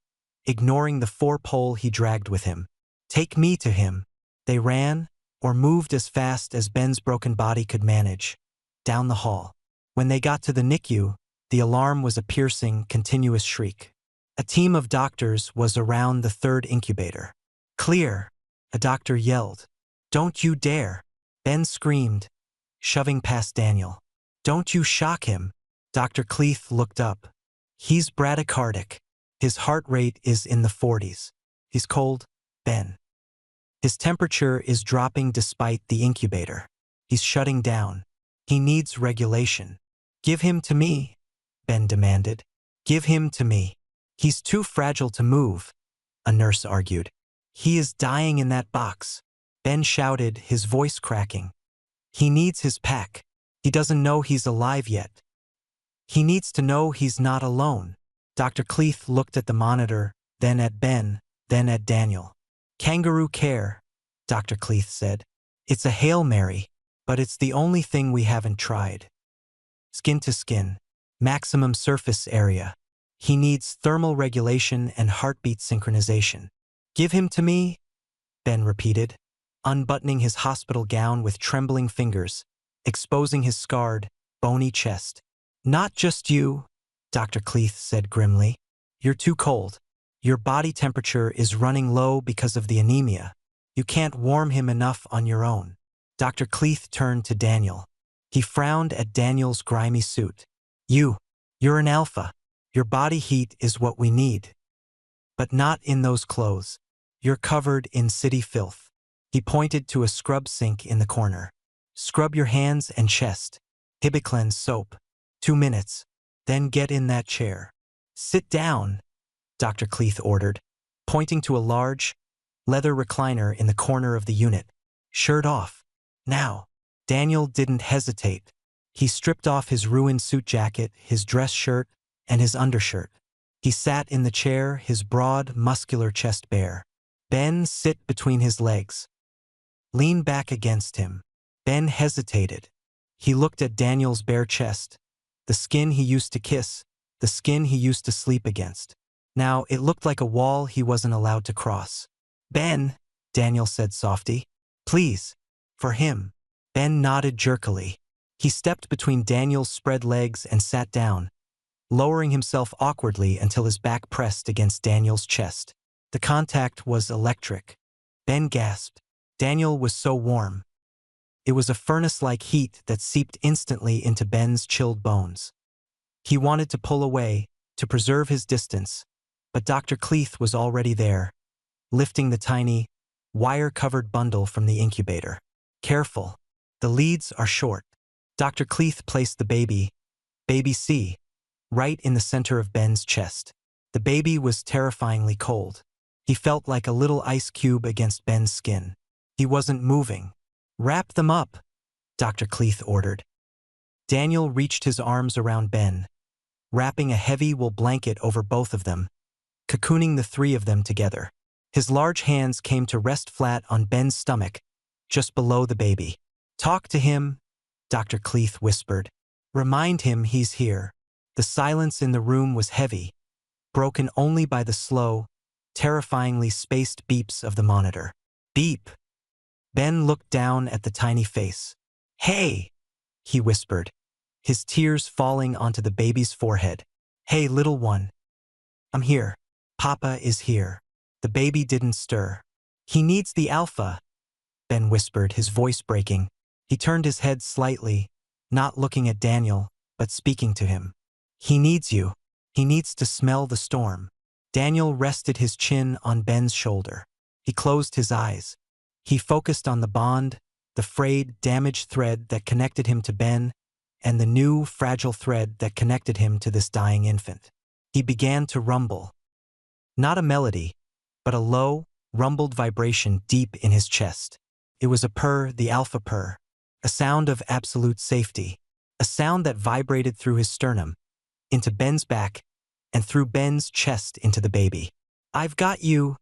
ignoring the 4-pole he dragged with him. "Take me to him." They ran, or moved as fast as Ben's broken body could manage, down the hall. When they got to the NICU, the alarm was a piercing, continuous shriek. A team of doctors was around the 3rd incubator. "Clear," a doctor yelled. "Don't you dare," Ben screamed, shoving past Daniel. "Don't you shock him." Dr. Cleeth looked up. "He's bradycardic. His heart rate is in the 40s. He's cold, Ben. His temperature is dropping despite the incubator. He's shutting down. He needs regulation." "Give him to me," Ben demanded. "Give him to me." "He's too fragile to move," a nurse argued. "He is dying in that box," Ben shouted, his voice cracking. "He needs his pack. He doesn't know he's alive yet. He needs to know he's not alone." Dr. Cleeth looked at the monitor, then at Ben, then at Daniel. "Kangaroo care," Dr. Cleeth said. "It's a Hail Mary, but it's the only thing we haven't tried. Skin to skin. Maximum surface area. He needs thermal regulation and heartbeat synchronization." "Give him to me," Ben repeated, unbuttoning his hospital gown with trembling fingers, exposing his scarred, bony chest. "Not just you," Dr. Cleeth said grimly. "You're too cold. Your body temperature is running low because of the anemia. You can't warm him enough on your own." Dr. Cleeth turned to Daniel. He frowned at Daniel's grimy suit. You're an alpha. Your body heat is what we need. But not in those clothes. You're covered in city filth." He pointed to a scrub sink in the corner. "Scrub your hands and chest. Hibiclens soap. 2 minutes. Then get in that chair." Sit down, Dr. Cleeth ordered, pointing to a large, leather recliner in the corner of the unit. Shirt off. Now. Daniel didn't hesitate. He stripped off his ruined suit jacket, his dress shirt, and his undershirt. He sat in the chair, his broad, muscular chest bare. Ben sit between his legs. Lean back against him. Ben hesitated. He looked at Daniel's bare chest, the skin he used to kiss, the skin he used to sleep against. Now it looked like a wall he wasn't allowed to cross. Ben, Daniel said softly. Please. For him. Ben nodded jerkily. He stepped between Daniel's spread legs and sat down, lowering himself awkwardly until his back pressed against Daniel's chest. The contact was electric. Ben gasped. Daniel was so warm. It was a furnace-like heat that seeped instantly into Ben's chilled bones. He wanted to pull away, to preserve his distance, but Dr. Cleeth was already there, lifting the tiny, wire-covered bundle from the incubator. Careful. The leads are short. Dr. Cleeth placed the baby C, right in the center of Ben's chest. The baby was terrifyingly cold. He felt like a little ice cube against Ben's skin. He wasn't moving. Wrap them up, Dr. Cleeth ordered. Daniel reached his arms around Ben, wrapping a heavy wool blanket over both of them, cocooning the three of them together. His large hands came to rest flat on Ben's stomach, just below the baby. Talk to him, Dr. Cleeth whispered. Remind him he's here. The silence in the room was heavy, broken only by the slow, terrifyingly spaced beeps of the monitor. Beep. Ben looked down at the tiny face. Hey, he whispered, his tears falling onto the baby's forehead. Hey, little one. I'm here. Papa is here. The baby didn't stir. He needs the alpha, Ben whispered, his voice breaking. He turned his head slightly, not looking at Daniel, but speaking to him. He needs you. He needs to smell the storm. Daniel rested his chin on Ben's shoulder. He closed his eyes. He focused on the bond, the frayed, damaged thread that connected him to Ben, and the new, fragile thread that connected him to this dying infant. He began to rumble. Not a melody, but a low, rumbled vibration deep in his chest. It was a purr, the alpha purr, a sound of absolute safety, a sound that vibrated through his sternum, into Ben's back, and through Ben's chest into the baby. I've got you,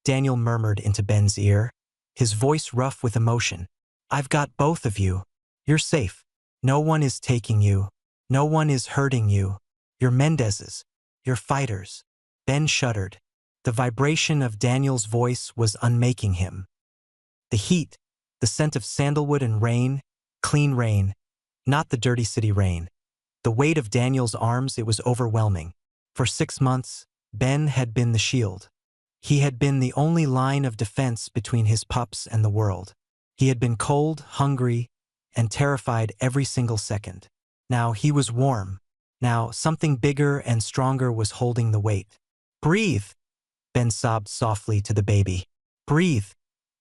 Daniel murmured into Ben's ear, his voice rough with emotion. I've got both of you. You're safe. No one is taking you. No one is hurting you. You're Mendez's. You're fighters. Ben shuddered. The vibration of Daniel's voice was unmaking him. The heat, the scent of sandalwood and rain, clean rain, not the dirty city rain. The weight of Daniel's arms, it was overwhelming. For 6 months, Ben had been the shield. He had been the only line of defense between his pups and the world. He had been cold, hungry, and terrified every single second. Now he was warm. Now something bigger and stronger was holding the weight. Breathe, Ben sobbed softly to the baby. Breathe,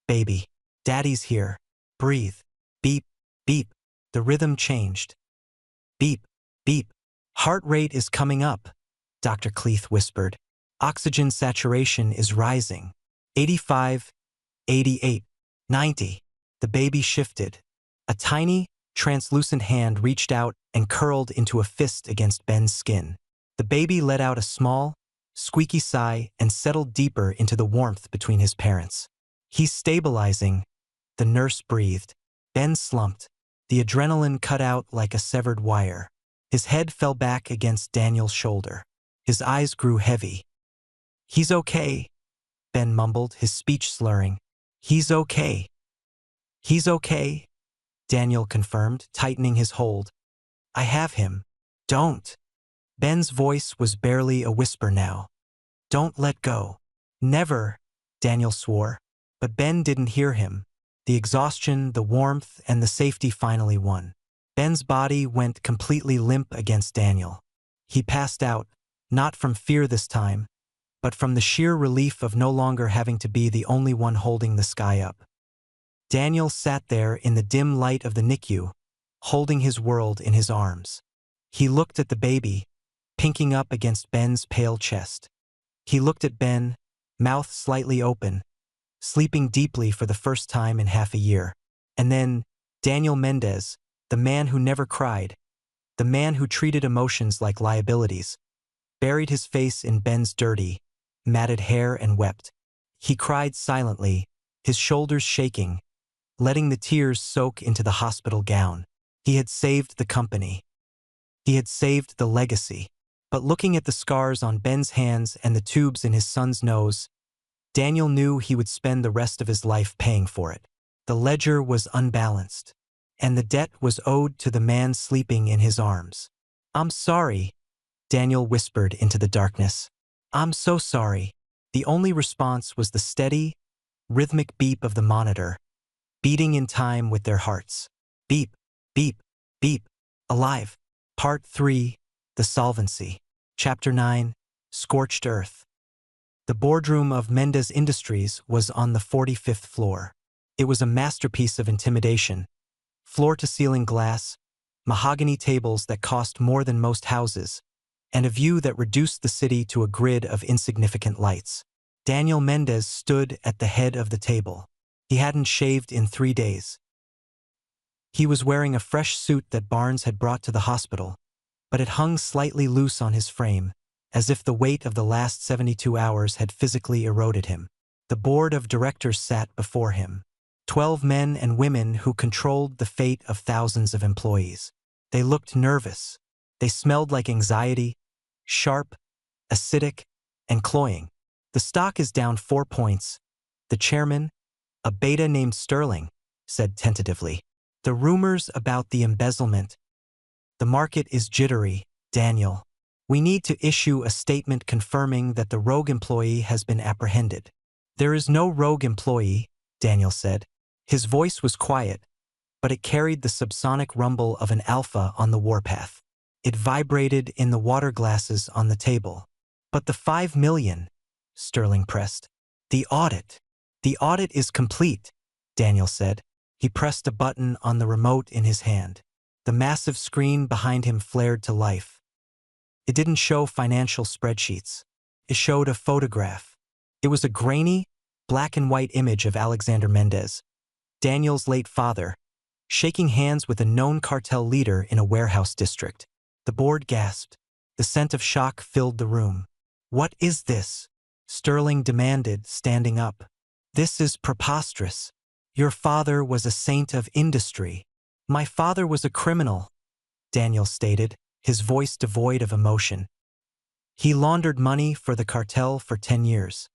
baby. Daddy's here. Breathe. Beep, beep. The rhythm changed. Beep, beep. Heart rate is coming up, Dr. Cleeth whispered. Oxygen saturation is rising. 85, 88, 90. The baby shifted. A tiny, translucent hand reached out and curled into a fist against Ben's skin. The baby let out a small, squeaky sigh and settled deeper into the warmth between his parents. He's stabilizing, the nurse breathed. Ben slumped. The adrenaline cut out like a severed wire. His head fell back against Daniel's shoulder. His eyes grew heavy. He's okay, Ben mumbled, his speech slurring. He's okay. He's okay, Daniel confirmed, tightening his hold. I have him. Don't. Ben's voice was barely a whisper now. Don't let go. Never, Daniel swore. But Ben didn't hear him. The exhaustion, the warmth, and the safety finally won. Ben's body went completely limp against Daniel. He passed out, not from fear this time, but from the sheer relief of no longer having to be the only one holding the sky up. Daniel sat there in the dim light of the NICU, holding his world in his arms. He looked at the baby, pinking up against Ben's pale chest. He looked at Ben, mouth slightly open, sleeping deeply for the first time in half a year. And then, Daniel Mendez, the man who never cried, the man who treated emotions like liabilities, buried his face in Ben's dirty, matted hair and wept. He cried silently, his shoulders shaking, letting the tears soak into the hospital gown. He had saved the company. He had saved the legacy. But looking at the scars on Ben's hands and the tubes in his son's nose, Daniel knew he would spend the rest of his life paying for it. The ledger was unbalanced, and the debt was owed to the man sleeping in his arms. "I'm sorry," Daniel whispered into the darkness. "I'm so sorry." The only response was the steady, rhythmic beep of the monitor, beating in time with their hearts. Beep, beep, beep. Alive. Part 3, The Solvency. Chapter 9, Scorched Earth. The boardroom of Mendez Industries was on the 45th floor. It was a masterpiece of intimidation. Floor-to-ceiling glass, mahogany tables that cost more than most houses, and a view that reduced the city to a grid of insignificant lights. Daniel Mendez stood at the head of the table. He hadn't shaved in 3 days. He was wearing a fresh suit that Barnes had brought to the hospital, but it hung slightly loose on his frame, as if the weight of the last 72 hours had physically eroded him. The board of directors sat before him. 12 men and women who controlled the fate of thousands of employees. They looked nervous. They smelled like anxiety, sharp, acidic, and cloying. "The stock is down 4 points. The chairman, a beta named Sterling, said tentatively. "The rumors about the embezzlement. The market is jittery, Daniel. We need to issue a statement confirming that the rogue employee has been apprehended." "There is no rogue employee," Daniel said. His voice was quiet, but it carried the subsonic rumble of an alpha on the warpath. It vibrated in the water glasses on the table. "But the 5 million, Sterling pressed. "The audit. The audit is complete," Daniel said. He pressed a button on the remote in his hand. The massive screen behind him flared to life. It didn't show financial spreadsheets. It showed a photograph. It was a grainy, black and white image of Alexander Mendez, Daniel's late father, shaking hands with a known cartel leader in a warehouse district. The board gasped. The scent of shock filled the room. "What is this?" Sterling demanded, standing up. "This is preposterous. Your father was a saint of industry." "My father was a criminal," Daniel stated, his voice devoid of emotion. "He laundered money for the cartel for 10 years.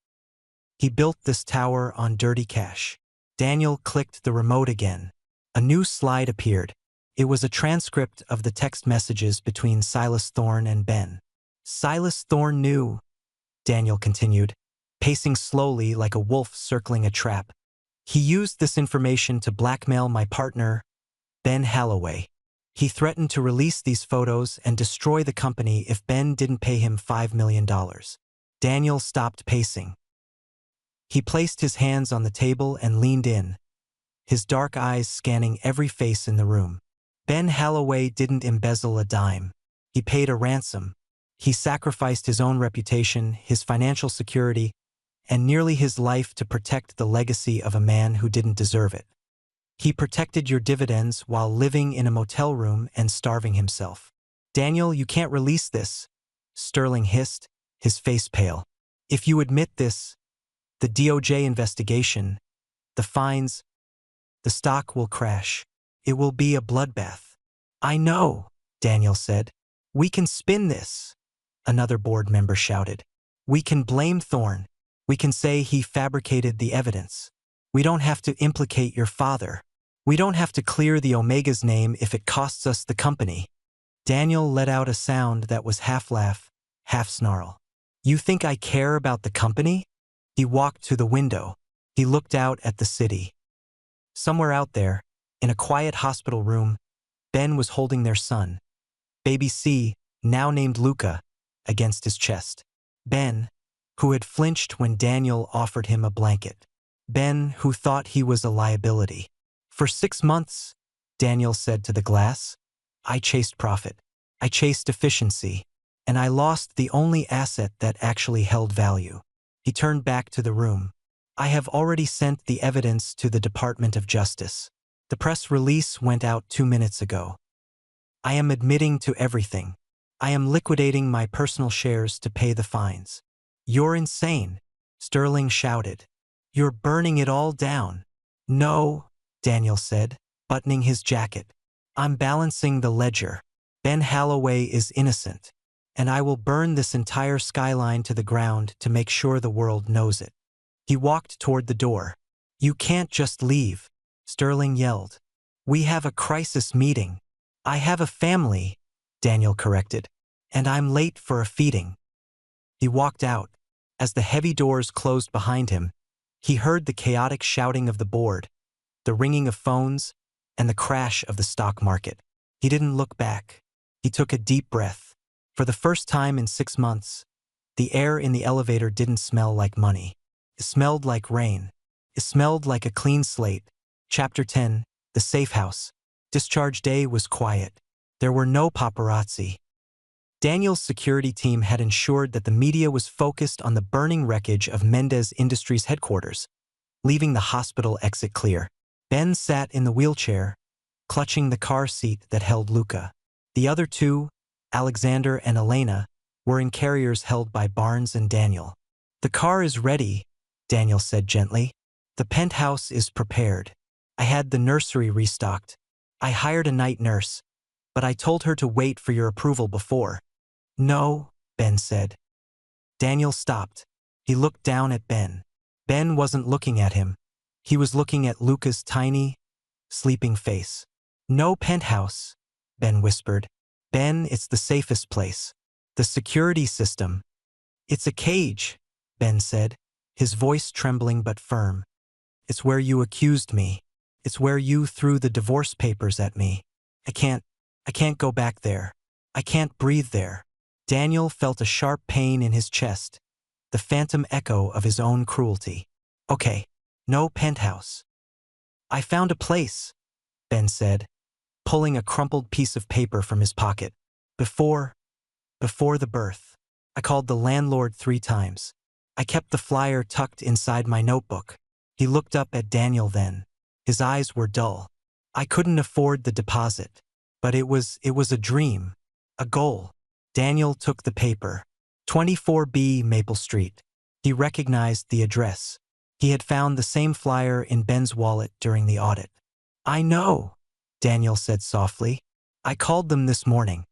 He built this tower on dirty cash." Daniel clicked the remote again. A new slide appeared. It was a transcript of the text messages between Silas Thorne and Ben. "Silas Thorne knew," Daniel continued, pacing slowly like a wolf circling a trap. "He used this information to blackmail my partner, Ben Holloway. He threatened to release these photos and destroy the company if Ben didn't pay him $5 million. Daniel stopped pacing. He placed his hands on the table and leaned in, his dark eyes scanning every face in the room. Ben Holloway didn't embezzle a dime. He paid a ransom. He sacrificed his own reputation, his financial security, and nearly his life to protect the legacy of a man who didn't deserve it. He protected your dividends while living in a motel room and starving himself." "Daniel, you can't release this," Sterling hissed, his face pale. "If you admit this, the DOJ investigation, the fines, the stock will crash. It will be a bloodbath." "I know," Daniel said. "We can spin this," another board member shouted. "We can blame Thorne. We can say he fabricated the evidence. We don't have to implicate your father. We don't have to clear the Omega's name if it costs us the company." Daniel let out a sound that was half laugh, half snarl. "You think I care about the company?" He walked to the window. He looked out at the city. Somewhere out there, in a quiet hospital room, Ben was holding their son, baby C, now named Luca, against his chest. Ben, who had flinched when Daniel offered him a blanket. Ben, who thought he was a liability. "For 6 months," Daniel said to the glass, "I chased profit. I chased efficiency. and I lost the only asset that actually held value. He turned back to the room. I have already sent the evidence to the Department of Justice. The press release went out 2 minutes ago. I am admitting to everything. I am liquidating my personal shares to pay the fines. You're insane, Sterling shouted. You're burning it all down. No, Daniel said, buttoning his jacket. I'm balancing the ledger. Ben Holloway is innocent, and I will burn this entire skyline to the ground to make sure the world knows it. He walked toward the door. You can't just leave, Sterling yelled. We have a crisis meeting. I have a family, Daniel corrected, and I'm late for a feeding. He walked out. As the heavy doors closed behind him, he heard the chaotic shouting of the board, the ringing of phones, and the crash of the stock market. He didn't look back. He took a deep breath. For the first time in 6 months, the air in the elevator didn't smell like money. It smelled like rain. It smelled like a clean slate. Chapter 10, The Safe House. Discharge day was quiet. There were no paparazzi. Daniel's security team had ensured that the media was focused on the burning wreckage of Mendez Industries headquarters, leaving the hospital exit clear. Ben sat in the wheelchair, clutching the car seat that held Luca. The other two, Alexander and Elena, were in carriers held by Barnes and Daniel. The car is ready, Daniel said gently. The penthouse is prepared. I had the nursery restocked. I hired a night nurse, but I told her to wait for your approval before. No, Ben said. Daniel stopped. He looked down at Ben. Ben wasn't looking at him. He was looking at Luca's tiny, sleeping face. No penthouse, Ben whispered. Ben, it's the safest place. The security system. It's a cage, Ben said, his voice trembling but firm. It's where you accused me. It's where you threw the divorce papers at me. I can't go back there. I can't breathe there. Daniel felt a sharp pain in his chest, the phantom echo of his own cruelty. Okay, no penthouse. I found a place, Ben said, pulling a crumpled piece of paper from his pocket. Before the birth. I called the landlord 3 times. I kept the flyer tucked inside my notebook. He looked up at Daniel then. His eyes were dull. I couldn't afford the deposit, but it was a dream, a goal. Daniel took the paper. 24B Maple Street. He recognized the address. He had found the same flyer in Ben's wallet during the audit. I know, Daniel said softly. I called them this morning.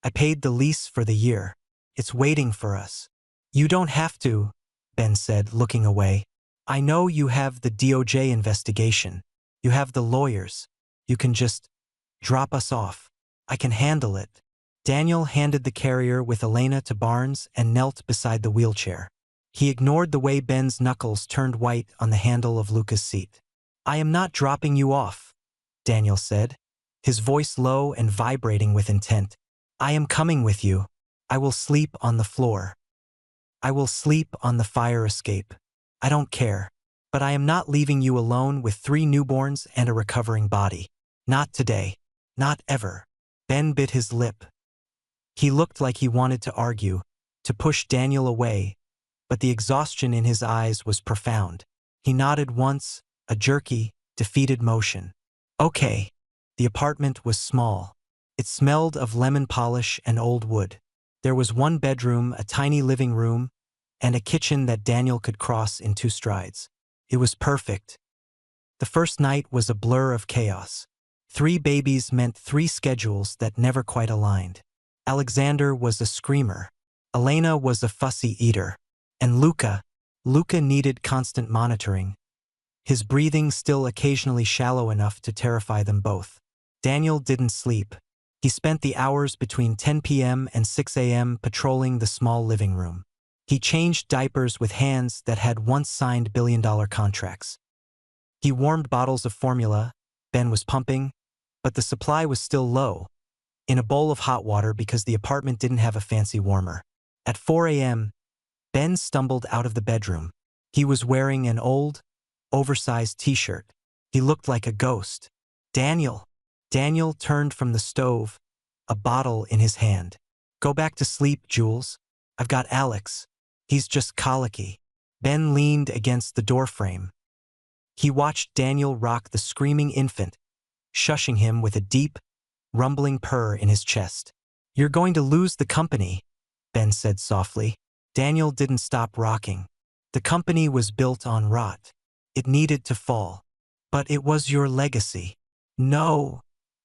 I paid the lease for the year. It's waiting for us. You don't have to, Ben said, looking away. I know you have the DOJ investigation. You have the lawyers. You can just drop us off. I can handle it. Daniel handed the carrier with Elena to Barnes and knelt beside the wheelchair. He ignored the way Ben's knuckles turned white on the handle of Luca's seat. I am not dropping you off, Daniel said, his voice low and vibrating with intent. I am coming with you. I will sleep on the floor. I will sleep on the fire escape. I don't care. But I am not leaving you alone with 3 newborns and a recovering body. Not today. Not ever. Ben bit his lip. He looked like he wanted to argue, to push Daniel away, but the exhaustion in his eyes was profound. He nodded once, a jerky, defeated motion. Okay. The apartment was small. It smelled of lemon polish and old wood. There was 1 bedroom, a tiny living room, and a kitchen that Daniel could cross in 2 strides. It was perfect. The first night was a blur of chaos. 3 babies meant 3 schedules that never quite aligned. Alexander was a screamer. Elena was a fussy eater. And Luca needed constant monitoring, his breathing still occasionally shallow enough to terrify them both. Daniel didn't sleep. He spent the hours between 10 p.m. and 6 a.m. patrolling the small living room. He changed diapers with hands that had once signed billion-dollar contracts. He warmed bottles of formula Ben was pumping, but the supply was still low, in a bowl of hot water because the apartment didn't have a fancy warmer. At 4 a.m., Ben stumbled out of the bedroom. He was wearing an old, oversized t-shirt. He looked like a ghost. Daniel. Daniel turned from the stove, a bottle in his hand. Go back to sleep, Jules. I've got Alex. He's just colicky. Ben leaned against the doorframe. He watched Daniel rock the screaming infant, shushing him with a deep, rumbling purr in his chest. You're going to lose the company, Ben said softly. Daniel didn't stop rocking. The company was built on rot. It needed to fall. But it was your legacy. No.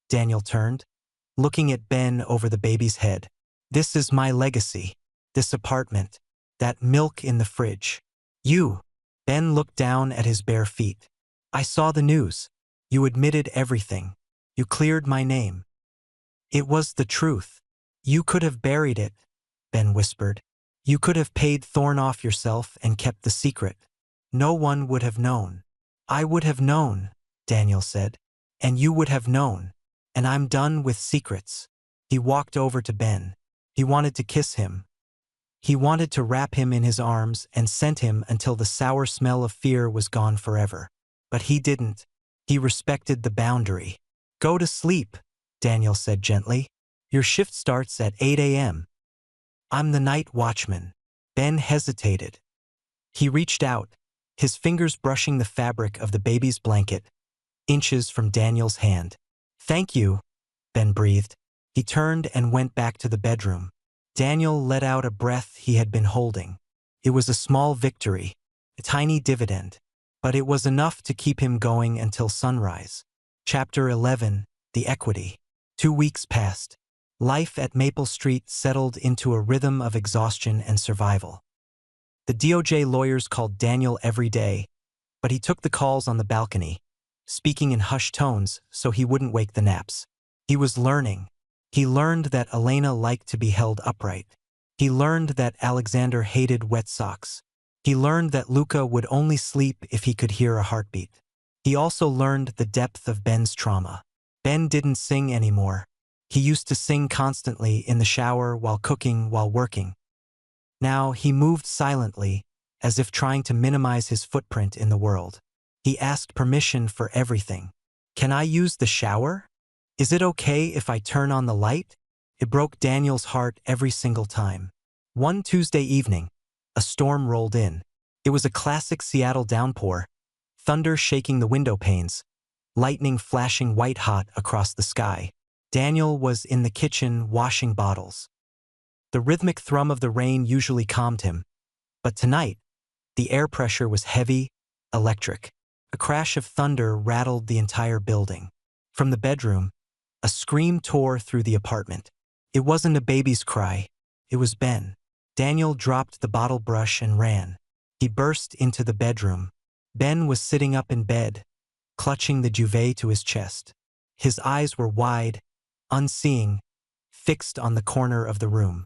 Daniel turned, looking at Ben over the baby's head. This is my legacy. This apartment. That milk in the fridge. You. Ben looked down at his bare feet. I saw the news. You admitted everything. You cleared my name. It was the truth. You could have buried it, Ben whispered. You could have paid Thorn off yourself and kept the secret. No one would have known. I would have known, Daniel said. And you would have known. And I'm done with secrets. He walked over to Ben. He wanted to kiss him. He wanted to wrap him in his arms and scent him until the sour smell of fear was gone forever. But he didn't. He respected the boundary. Go to sleep, Daniel said gently. Your shift starts at 8 a.m. I'm the night watchman. Ben hesitated. He reached out, his fingers brushing the fabric of the baby's blanket, inches from Daniel's hand. Thank you, Ben breathed. He turned and went back to the bedroom. Daniel let out a breath he had been holding. It was a small victory, a tiny dividend, but it was enough to keep him going until sunrise. Chapter 11, The Equity. 2 weeks passed. Life at Maple Street settled into a rhythm of exhaustion and survival. The DOJ lawyers called Daniel every day, but he took the calls on the balcony, speaking in hushed tones so he wouldn't wake the naps. He was learning. He learned that Elena liked to be held upright. He learned that Alexander hated wet socks. He learned that Luca would only sleep if he could hear a heartbeat. He also learned the depth of Ben's trauma. Ben didn't sing anymore. He used to sing constantly in the shower, while cooking, while working. Now he moved silently, as if trying to minimize his footprint in the world. He asked permission for everything. Can I use the shower? Is it okay if I turn on the light? It broke Daniel's heart every single time. One Tuesday evening, a storm rolled in. It was a classic Seattle downpour, thunder shaking the window panes, lightning flashing white-hot across the sky. Daniel was in the kitchen washing bottles. The rhythmic thrum of the rain usually calmed him, but tonight, the air pressure was heavy, electric. A crash of thunder rattled the entire building. From the bedroom, a scream tore through the apartment. It wasn't a baby's cry, it was Ben. Daniel dropped the bottle brush and ran. He burst into the bedroom. Ben was sitting up in bed, clutching the duvet to his chest. His eyes were wide, unseeing, fixed on the corner of the room.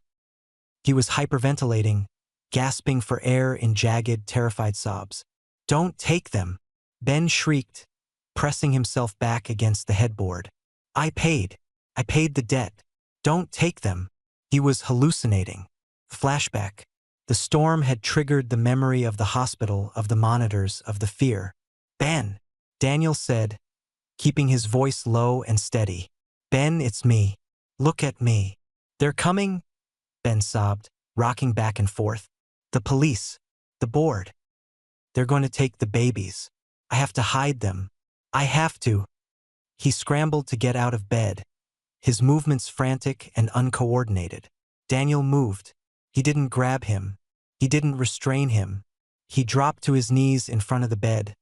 He was hyperventilating, gasping for air in jagged, terrified sobs. Don't take them, Ben shrieked, pressing himself back against the headboard. I paid the debt. Don't take them. He was hallucinating. Flashback. The storm had triggered the memory of the hospital, of the monitors, of the fear. Ben, Daniel said, keeping his voice low and steady. Ben, it's me. Look at me. They're coming? Ben sobbed, rocking back and forth. The police. The board. They're going to take the babies. I have to hide them. I have to. He scrambled to get out of bed, his movements frantic and uncoordinated. Daniel moved. He didn't grab him. He didn't restrain him. He dropped to his knees in front of the bed,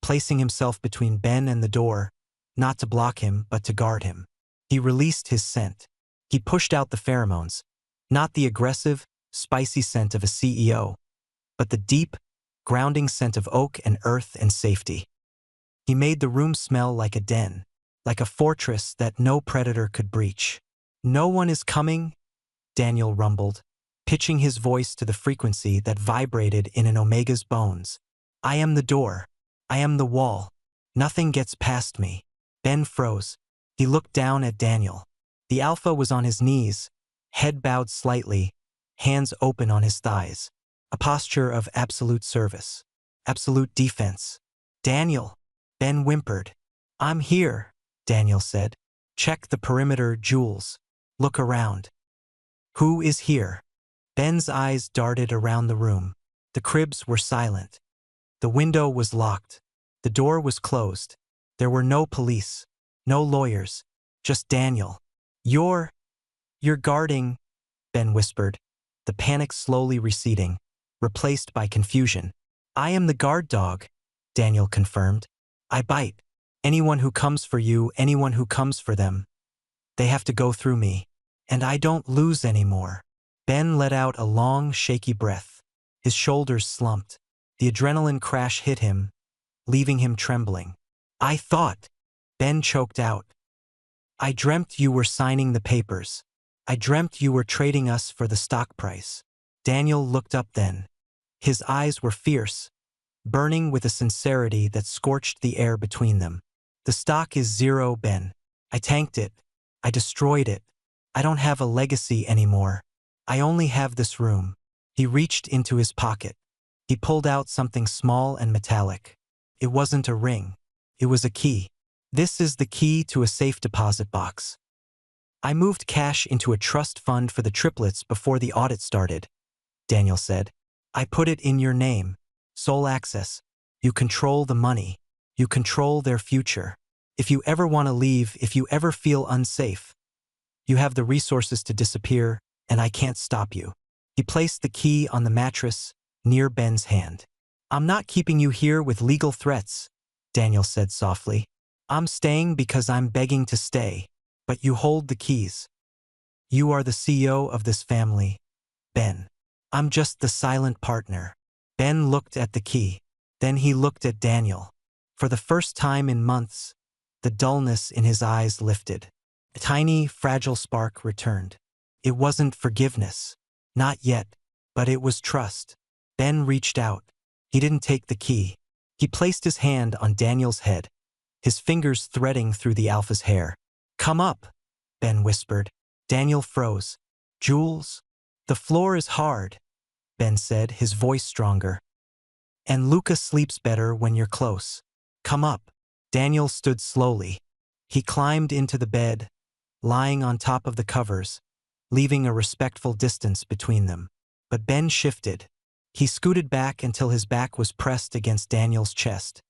placing himself between Ben and the door, not to block him, but to guard him. He released his scent. He pushed out the pheromones, not the aggressive, spicy scent of a CEO, but the deep, grounding scent of oak and earth and safety. He made the room smell like a den, like a fortress that no predator could breach. No one is coming, Daniel rumbled, pitching his voice to the frequency that vibrated in an omega's bones. I am the door. I am the wall. Nothing gets past me. Ben froze. He looked down at Daniel. The alpha was on his knees, head bowed slightly, hands open on his thighs. A posture of absolute service, absolute defense. Daniel, Ben whimpered. I'm here, Daniel said. Check the perimeter, Jules. Look around. Who is here? Ben's eyes darted around the room. The cribs were silent. The window was locked. The door was closed. There were no police, no lawyers, just Daniel. You're guarding, Ben whispered, the panic slowly receding, replaced by confusion. I am the guard dog, Daniel confirmed. I bite. Anyone who comes for you, anyone who comes for them. They have to go through me. And I don't lose anymore. Ben let out a long, shaky breath. His shoulders slumped. The adrenaline crash hit him, leaving him trembling. I thought, Ben choked out. I dreamt you were signing the papers. I dreamt you were trading us for the stock price. Daniel looked up then. His eyes were fierce, burning with a sincerity that scorched the air between them. The stock is zero, Ben. I tanked it. I destroyed it. I don't have a legacy anymore. I only have this room. He reached into his pocket. He pulled out something small and metallic. It wasn't a ring. It was a key. This is the key to a safe deposit box. I moved cash into a trust fund for the triplets before the audit started, Daniel said. I put it in your name. Sole access. You control the money. You control their future. If you ever want to leave, if you ever feel unsafe, you have the resources to disappear, and I can't stop you. He placed the key on the mattress near Ben's hand. I'm not keeping you here with legal threats, Daniel said softly. I'm staying because I'm begging to stay, but you hold the keys. You are the CEO of this family, Ben. I'm just the silent partner. Ben looked at the key. Then he looked at Daniel. For the first time in months, the dullness in his eyes lifted. A tiny, fragile spark returned. It wasn't forgiveness. Not yet, but it was trust. Ben reached out. He didn't take the key. He placed his hand on Daniel's head, his fingers threading through the alpha's hair. Come up, Ben whispered. Daniel froze. Jules? The floor is hard, Ben said, his voice stronger. And Luca sleeps better when you're close. Come up. Daniel stood slowly. He climbed into the bed, lying on top of the covers, leaving a respectful distance between them. But Ben shifted. He scooted back until his back was pressed against Daniel's chest,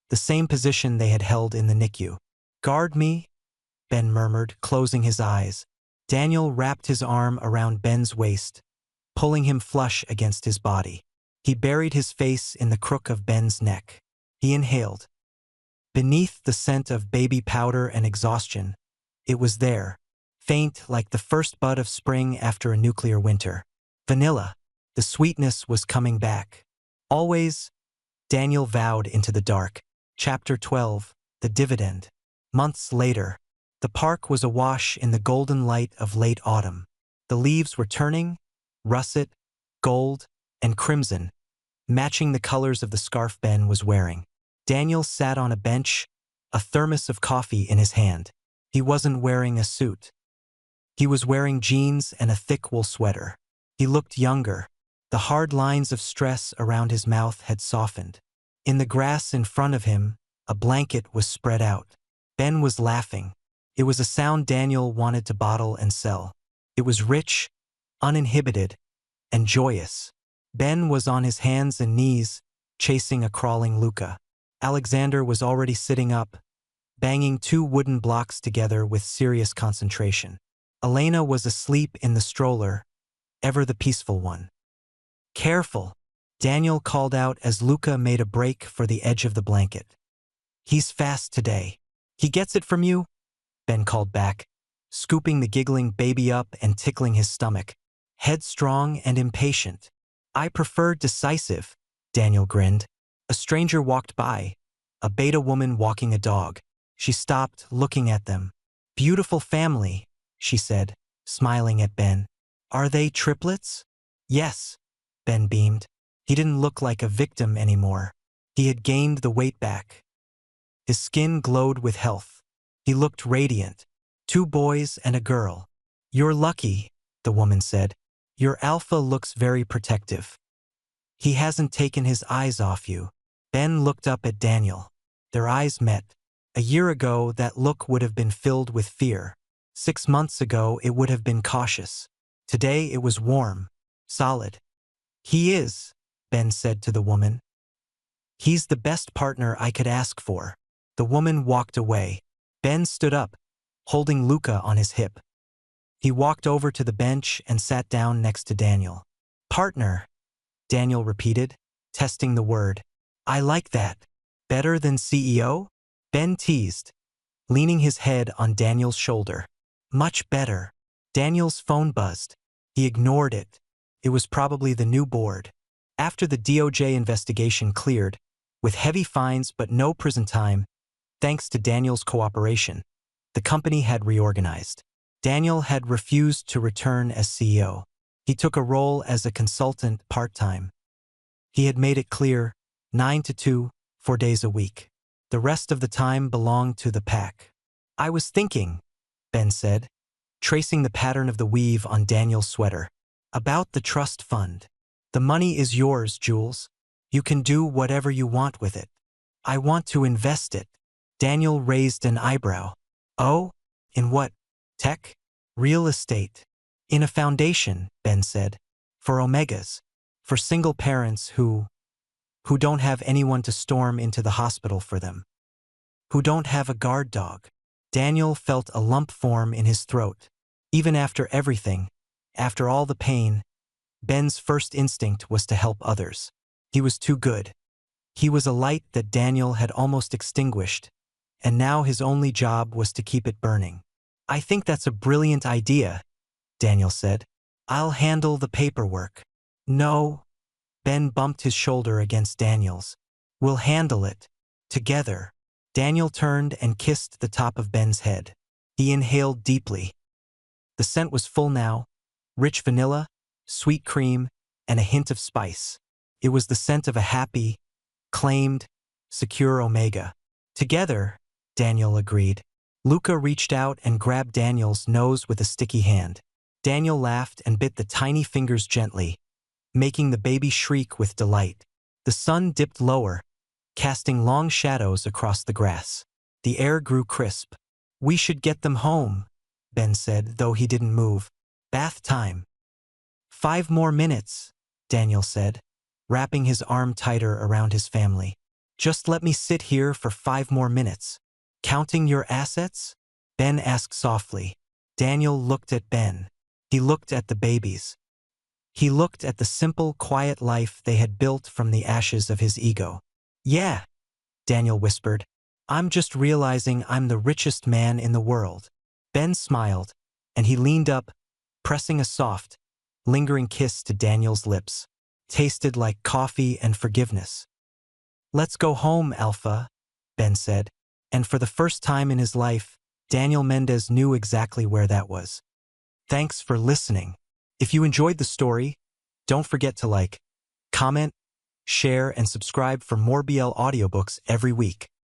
the same position they had held in the NICU. Guard me, Ben murmured, closing his eyes. Daniel wrapped his arm around Ben's waist, pulling him flush against his body. He buried his face in the crook of Ben's neck. He inhaled. Beneath the scent of baby powder and exhaustion, it was there, faint like the first bud of spring after a nuclear winter. Vanilla. The sweetness was coming back. Always, Daniel vowed into the dark. Chapter 12, The Dividend. Months later, the park was awash in the golden light of late autumn. The leaves were turning, russet, gold, and crimson, matching the colors of the scarf Ben was wearing. Daniel sat on a bench, a thermos of coffee in his hand. He wasn't wearing a suit. He was wearing jeans and a thick wool sweater. He looked younger. The hard lines of stress around his mouth had softened. In the grass in front of him, a blanket was spread out. Ben was laughing. It was a sound Daniel wanted to bottle and sell. It was rich, uninhibited, and joyous. Ben was on his hands and knees, chasing a crawling Luca. Alexander was already sitting up, banging two wooden blocks together with serious concentration. Elena was asleep in the stroller, ever the peaceful one. Careful, Daniel called out as Luca made a break for the edge of the blanket. He's fast today. He gets it from you? Ben called back, scooping the giggling baby up and tickling his stomach. Headstrong and impatient. I prefer decisive, Daniel grinned. A stranger walked by, a beta woman walking a dog. She stopped, looking at them. Beautiful family, she said, smiling at Ben. Are they triplets? Yes, Ben beamed. He didn't look like a victim anymore. He had gained the weight back. His skin glowed with health. He looked radiant. 2 boys and a girl. You're lucky, the woman said. Your alpha looks very protective. He hasn't taken his eyes off you. Ben looked up at Daniel. Their eyes met. A year ago, that look would have been filled with fear. 6 months ago, it would have been cautious. Today it was warm, solid. He is, Ben said to the woman. He's the best partner I could ask for. The woman walked away. Ben stood up, holding Luca on his hip. He walked over to the bench and sat down next to Daniel. Partner, Daniel repeated, testing the word. I like that. Better than CEO? Ben teased, leaning his head on Daniel's shoulder. Much better. Daniel's phone buzzed. He ignored it. It was probably the new board. After the DOJ investigation cleared, with heavy fines but no prison time, thanks to Daniel's cooperation, the company had reorganized. Daniel had refused to return as CEO. He took a role as a consultant part-time. He had made it clear, 9 to 2, 4 days a week. The rest of the time belonged to the pack. I was thinking, Ben said, tracing the pattern of the weave on Daniel's sweater. About the trust fund. The money is yours, Jules. You can do whatever you want with it. I want to invest it. Daniel raised an eyebrow. Oh? In what? Tech? Real estate? In a foundation, Ben said. For omegas. For single parents who don't have anyone to storm into the hospital for them. Who don't have a guard dog. Daniel felt a lump form in his throat. Even after everything, after all the pain, Ben's first instinct was to help others. He was too good. He was a light that Daniel had almost extinguished, and now his only job was to keep it burning. I think that's a brilliant idea, Daniel said. I'll handle the paperwork. No. Ben bumped his shoulder against Daniel's. We'll handle it. Together. Daniel turned and kissed the top of Ben's head. He inhaled deeply. The scent was full now, rich vanilla, sweet cream, and a hint of spice. It was the scent of a happy, claimed, secure omega. Together, Daniel agreed. Luca reached out and grabbed Daniel's nose with a sticky hand. Daniel laughed and bit the tiny fingers gently, making the baby shriek with delight. The sun dipped lower, casting long shadows across the grass. The air grew crisp. We should get them home, Ben said, though he didn't move. Bath time. 5 more minutes, Daniel said, wrapping his arm tighter around his family. Just let me sit here for 5 more minutes. Counting your assets? Ben asked softly. Daniel looked at Ben. He looked at the babies. He looked at the simple, quiet life they had built from the ashes of his ego. Yeah, Daniel whispered. I'm just realizing I'm the richest man in the world. Ben smiled, and he leaned up, pressing a soft, lingering kiss to Daniel's lips. Tasted like coffee and forgiveness. Let's go home, Alpha, Ben said, and for the first time in his life, Daniel Mendez knew exactly where that was. Thanks for listening. If you enjoyed the story, don't forget to like, comment, share, and subscribe for more BL audiobooks every week.